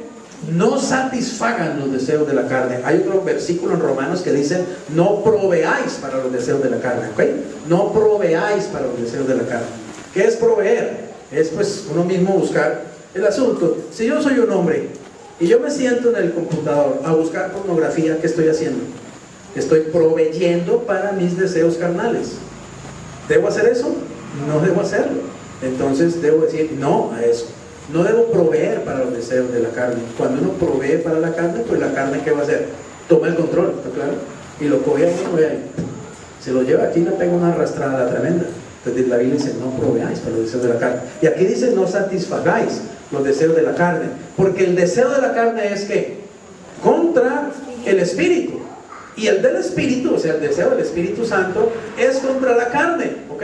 No satisfagan los deseos de la carne. Hay otro versículo en Romanos que dice: no proveáis para los deseos de la carne, ¿ok? No proveáis para los deseos de la carne. ¿Qué es proveer? Es pues uno mismo buscar el asunto. Si yo soy un hombre y yo me siento en el computador a buscar pornografía, ¿qué estoy haciendo? Estoy proveyendo para mis deseos carnales. ¿Debo hacer eso? No debo hacerlo. Entonces debo decir no a eso. No debo proveer para los deseos de la carne. Cuando uno provee para la carne, pues la carne ¿qué va a hacer? Toma el control, ¿está claro? Y lo coge a uno y ahí se lo lleva aquí y le pega una arrastrada tremenda. Entonces la Biblia dice: no proveáis para los deseos de la carne. Y aquí dice: no satisfagáis los deseos de la carne, porque el deseo de la carne es ¿qué? Contra el Espíritu. Y el del Espíritu, o sea, el deseo del Espíritu Santo, es contra la carne, ¿ok?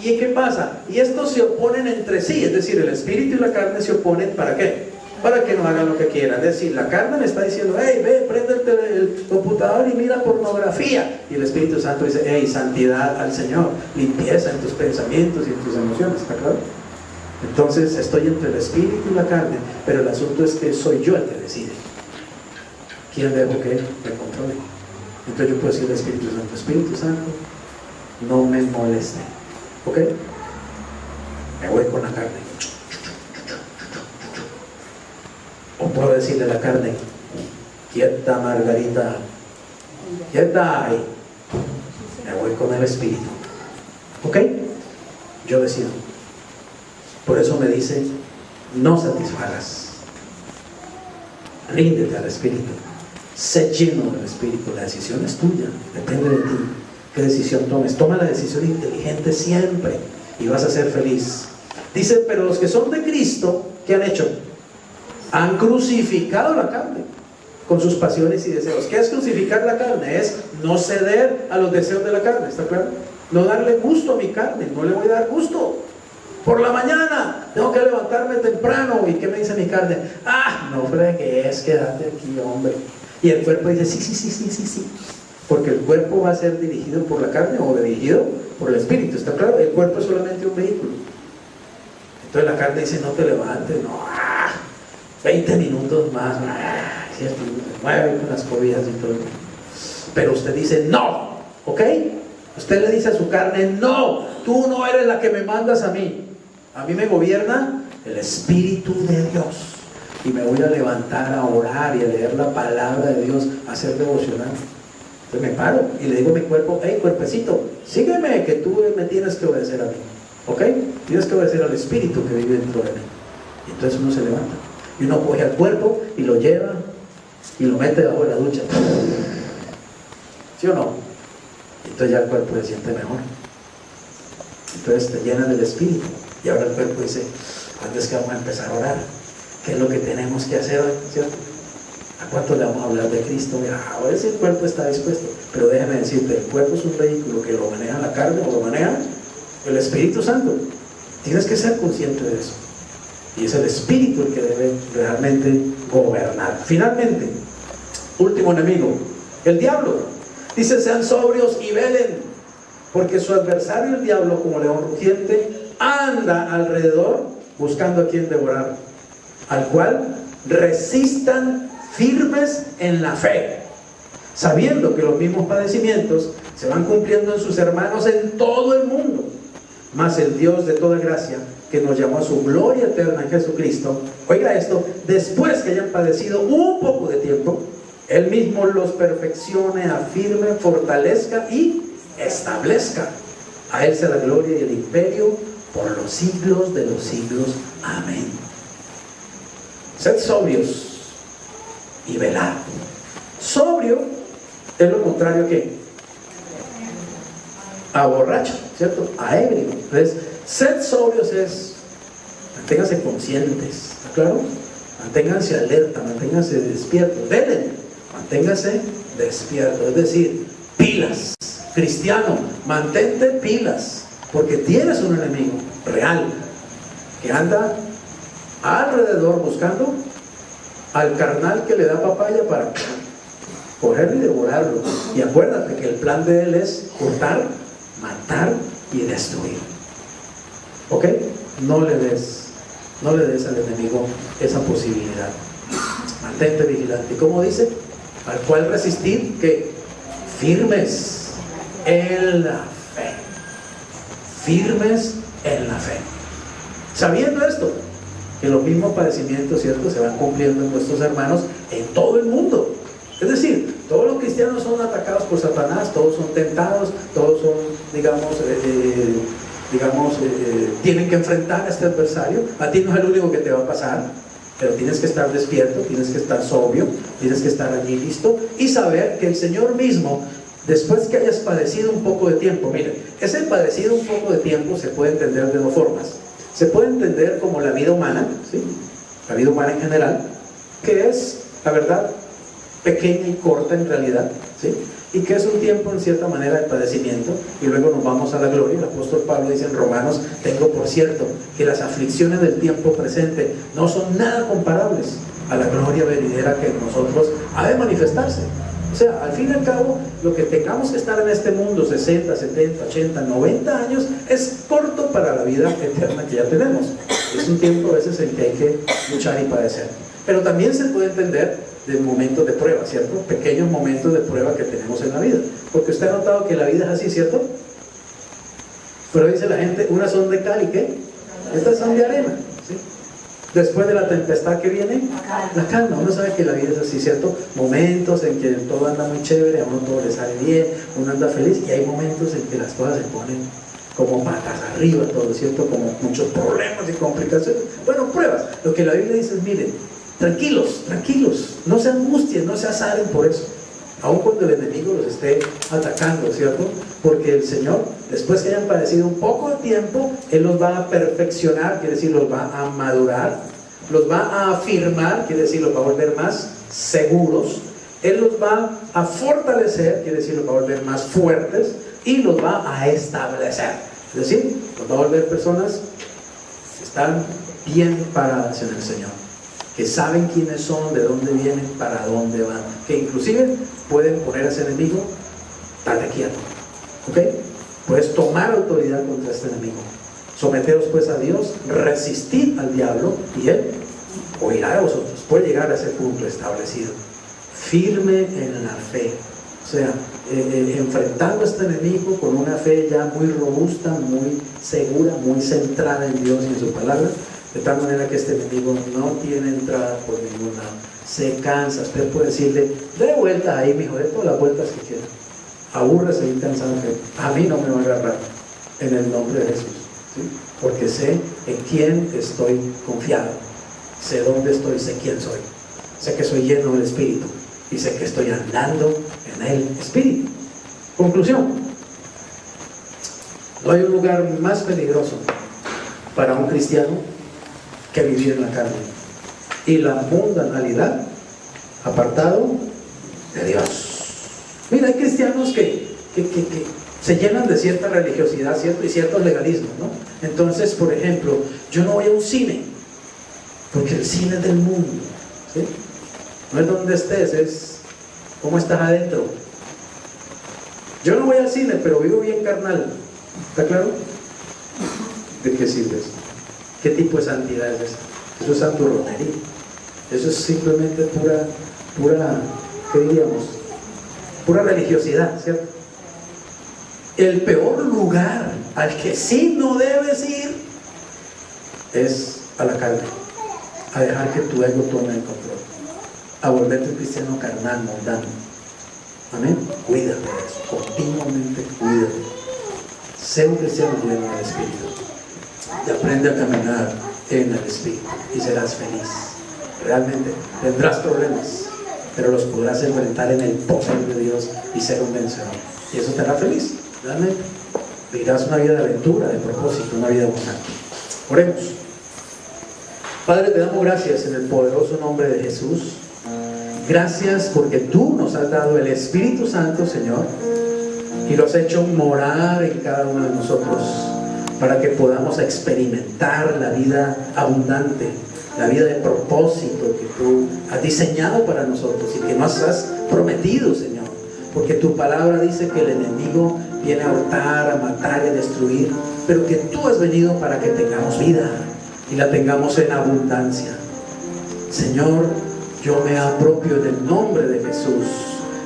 ¿Y qué pasa? Y estos se oponen entre sí, es decir, el Espíritu y la carne se oponen, ¿para qué? Para que no hagan lo que quieran. Es decir, la carne me está diciendo: hey, ve, prende el computador y mira pornografía. Y el Espíritu Santo dice: hey, santidad al Señor, limpieza en tus pensamientos y en tus emociones, ¿está claro? Entonces estoy entre el Espíritu y la carne, pero el asunto es que soy yo el que decide quién dejo que me controle. Entonces yo puedo decirle al Espíritu Santo: Espíritu Santo, no me moleste, ¿ok? Me voy con la carne. O puedo decirle a la carne: quieta Margarita, quieta ahí. Me voy con el Espíritu, ¿ok? Yo decido. Por eso me dice: no satisfagas, ríndete al Espíritu, sé lleno del Espíritu. La decisión es tuya, depende de ti. ¿Qué decisión tomes? Toma la decisión inteligente siempre y vas a ser feliz. Dice: pero los que son de Cristo, ¿qué han hecho? Han crucificado la carne con sus pasiones y deseos. ¿Qué es crucificar la carne? Es no ceder a los deseos de la carne, ¿está claro? No darle gusto a mi carne, no le voy a dar gusto. Por la mañana tengo que levantarme temprano. ¿Y qué me dice mi carne? Ah, no fregues, quédate aquí, hombre. Y el cuerpo dice: sí. Porque el cuerpo va a ser dirigido por la carne o dirigido por el Espíritu, ¿está claro? El cuerpo es solamente un vehículo. Entonces la carne dice: no te levantes, no, 20 minutos más, ¿cierto? Mueve con las cobijas y todo. Pero usted dice no, ¿ok? Usted le dice a su carne: no, tú no eres la que me mandas a mí me gobierna el Espíritu de Dios, y me voy a levantar a orar y a leer la palabra de Dios, a hacer devocional. Entonces me paro y le digo a mi cuerpo: hey, cuerpecito, sígueme, que tú me tienes que obedecer a mí, ¿ok? Tienes que obedecer al Espíritu que vive dentro de mí. Y entonces uno se levanta. Y uno coge al cuerpo y lo lleva y lo mete debajo de la ducha. ¿Sí o no? Entonces ya el cuerpo se siente mejor. Entonces te llenas del Espíritu. Y ahora el cuerpo dice, ¿cuándo es que vamos a empezar a orar? ¿Qué es lo que tenemos que hacer hoy? ¿Cierto? ¿A cuánto le vamos a hablar de Cristo? A ver si el cuerpo está dispuesto. Pero déjame decirte, el cuerpo es un vehículo que lo maneja la carne o lo maneja el Espíritu Santo. Tienes que ser consciente de eso. Y es el Espíritu el que debe realmente gobernar. Finalmente, último enemigo, el diablo. Dice, sean sobrios y velen, porque su adversario el diablo, como león rugiente, anda alrededor buscando a quien devorar, al cual resistan firmes en la fe, sabiendo que los mismos padecimientos se van cumpliendo en sus hermanos en todo el mundo. Mas el Dios de toda gracia, que nos llamó a su gloria eterna en Jesucristo, oiga esto, después que hayan padecido un poco de tiempo, Él mismo los perfeccione, afirme, fortalezca y establezca. A Él sea la gloria y el imperio por los siglos de los siglos. Amén. Sed sobrios y velad. Sobrio es lo contrario a ¿qué? A borracho, ¿cierto? A ebrio. Entonces, sed sobrios es manténganse conscientes, ¿está claro? Manténganse alerta, manténganse despiertos. Velen, manténganse despiertos, es decir, pilas. Cristiano, mantente pilas, porque tienes un enemigo real que anda alrededor buscando al carnal que le da papaya para cogerlo y devorarlo. Y acuérdate que el plan de él es hurtar, matar y destruir. ¿Ok? No le des al enemigo esa posibilidad. Mantente vigilante. ¿Cómo dice? Al cual resistir, que firmes en la fe. Firmes en la fe. Sabiendo esto, que los mismos padecimientos, ¿cierto?, se van cumpliendo en nuestros hermanos en todo el mundo. Es decir, todos los cristianos son atacados por Satanás, todos son tentados, todos son, tienen que enfrentar a este adversario. A ti no es el único que te va a pasar, pero tienes que estar despierto, tienes que estar sobrio, tienes que estar allí listo y saber que el Señor mismo, después que hayas padecido un poco de tiempo, miren, ese padecido un poco de tiempo se puede entender de dos formas. Se puede entender como la vida humana, ¿sí? La vida humana en general, que es, la verdad, pequeña y corta en realidad, ¿sí? Y que es un tiempo en cierta manera de padecimiento, y luego nos vamos a la gloria. El apóstol Pablo dice en Romanos, tengo por cierto que las aflicciones del tiempo presente no son nada comparables a la gloria venidera que en nosotros ha de manifestarse. O sea, al fin y al cabo, lo que tengamos que estar en este mundo, 60, 70, 80, 90 años, es corto para la vida eterna que ya tenemos. Es un tiempo a veces en que hay que luchar y padecer. Pero también se puede entender de momentos de prueba, ¿cierto? Pequeños momentos de prueba que tenemos en la vida. Porque usted ha notado que la vida es así, ¿cierto? Pero dice la gente, unas son de cal y ¿qué? Estas son de arena, ¿sí? Después de la tempestad que viene, la calma. Uno sabe que la vida es así, ¿cierto? Momentos en que todo anda muy chévere, a uno todo le sale bien, uno anda feliz, y hay momentos en que las cosas se ponen como patas arriba, todo, ¿cierto? Como muchos problemas y complicaciones. Bueno, pruebas. Lo que la Biblia dice es, miren, tranquilos, no se angustien, no se azaren por eso, aun cuando el enemigo los esté atacando, ¿cierto? Porque el Señor, después que hayan padecido un poco de tiempo, Él los va a perfeccionar, quiere decir, los va a madurar, los va a afirmar, quiere decir, los va a volver más seguros, Él los va a fortalecer, quiere decir, los va a volver más fuertes, y los va a establecer, es decir, los va a volver personas que están bien paradas en el Señor, que saben quiénes son, de dónde vienen, para dónde van, que inclusive pueden poner a ese enemigo, estate quieto, ¿ok? Puedes tomar autoridad contra este enemigo. Someteos pues a Dios, resistid al diablo y él oirá de vosotros. Puede llegar a ese punto establecido. Firme en la fe, o sea, enfrentando a este enemigo con una fe ya muy robusta, muy segura, muy centrada en Dios y en su palabra, de tal manera que este enemigo no tiene entrada por ningún lado. Se cansa, usted puede decirle, dé vueltas ahí, mijo, dé todas las vueltas que quiera. Aburre seguir pensando que a mí no me va a agarrar, en el nombre de Jesús, ¿sí? Porque sé en quién estoy confiado. sé dónde estoy, sé quién soy, sé que soy lleno del Espíritu y sé que estoy andando en el Espíritu. Conclusión: no hay un lugar más peligroso para un cristiano que vivir en la carne y la mundanalidad, apartado de Dios. Mira, hay cristianos que se llenan de cierta religiosidad, y ciertos legalismos, ¿no? Entonces, por ejemplo, yo no voy a un cine porque el cine es del mundo, ¿sí? No es donde estés, es cómo estás adentro. Yo no voy al cine, pero vivo bien carnal. ¿Está claro? ¿De qué sirve eso? ¿Qué tipo de santidad es esa? Eso es santurronería. Eso es simplemente pura, ¿qué diríamos? Pura religiosidad, ¿cierto? El peor lugar al que sí no debes ir es a la carne, a dejar que tu ego tome el control, a volverte un cristiano carnal, mundano. Amén. Cuídate de eso, continuamente cuídate. Sé un cristiano lleno del Espíritu y aprende a caminar en el Espíritu y serás feliz. Realmente tendrás problemas, pero los podrás enfrentar en el poder de Dios y ser un vencedor, y eso te hará feliz. Realmente vivirás una vida de aventura, de propósito, una vida abundante. Oremos. Padre, te damos gracias en el poderoso nombre de Jesús. Gracias porque tú nos has dado el Espíritu Santo, Señor, y lo has hecho morar en cada uno de nosotros para que podamos experimentar la vida abundante, la vida de propósito que tú has diseñado para nosotros y que nos has prometido, Señor. Porque tu palabra dice que el enemigo viene a hurtar, a matar y a destruir, pero que tú has venido para que tengamos vida y la tengamos en abundancia. Señor, yo me apropio del nombre de Jesús,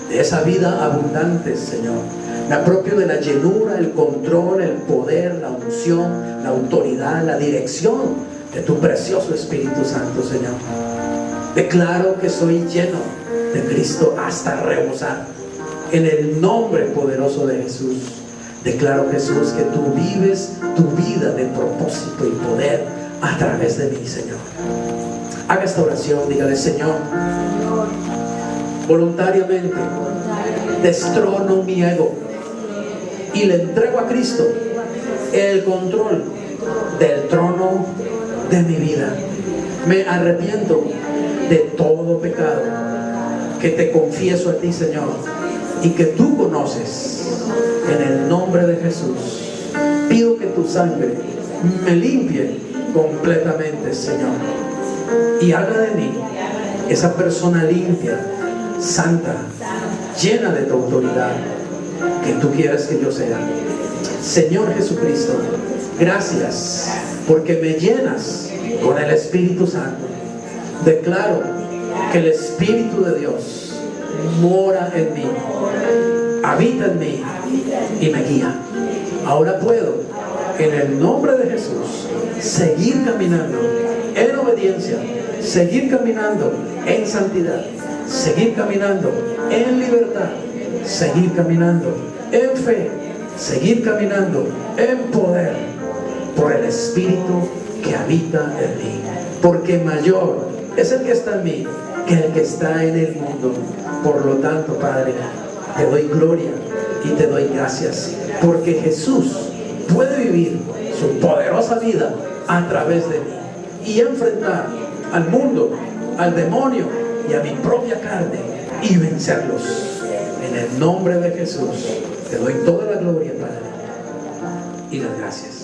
de esa vida abundante, Señor. Me apropio de la llenura, el control, el poder, la unción, la autoridad, la dirección de tu precioso Espíritu Santo, Señor. Declaro que soy lleno de Cristo hasta rebosar. En el nombre poderoso de Jesús, declaro, Jesús, que tú vives tu vida de propósito y poder a través de mí, Señor. Haga esta oración, dígale: Señor, voluntariamente destrono mi ego y le entrego a Cristo el control del trono de mi vida. Me arrepiento de todo pecado que te confieso a ti, Señor, y que tú conoces. En el nombre de Jesús pido que tu sangre me limpie completamente, Señor, y haga de mí esa persona limpia, santa, llena de tu autoridad que tú quieres que yo sea. Señor Jesucristo, gracias porque me llenas con el Espíritu Santo. Declaro que el Espíritu de Dios mora en mí, habita en mí y me guía. Ahora puedo, en el nombre de Jesús, seguir caminando en obediencia, seguir caminando en santidad, seguir caminando en libertad, seguir caminando en fe, seguir caminando en poder por el Espíritu que habita en mí. Porque mayor es el que está en mí que el que está en el mundo. Por lo tanto, Padre, te doy gloria y te doy gracias porque Jesús puede vivir su poderosa vida a través de mí y enfrentar al mundo, al demonio y a mi propia carne y vencerlos. En el nombre de Jesús te doy toda la gloria, Padre, y las gracias.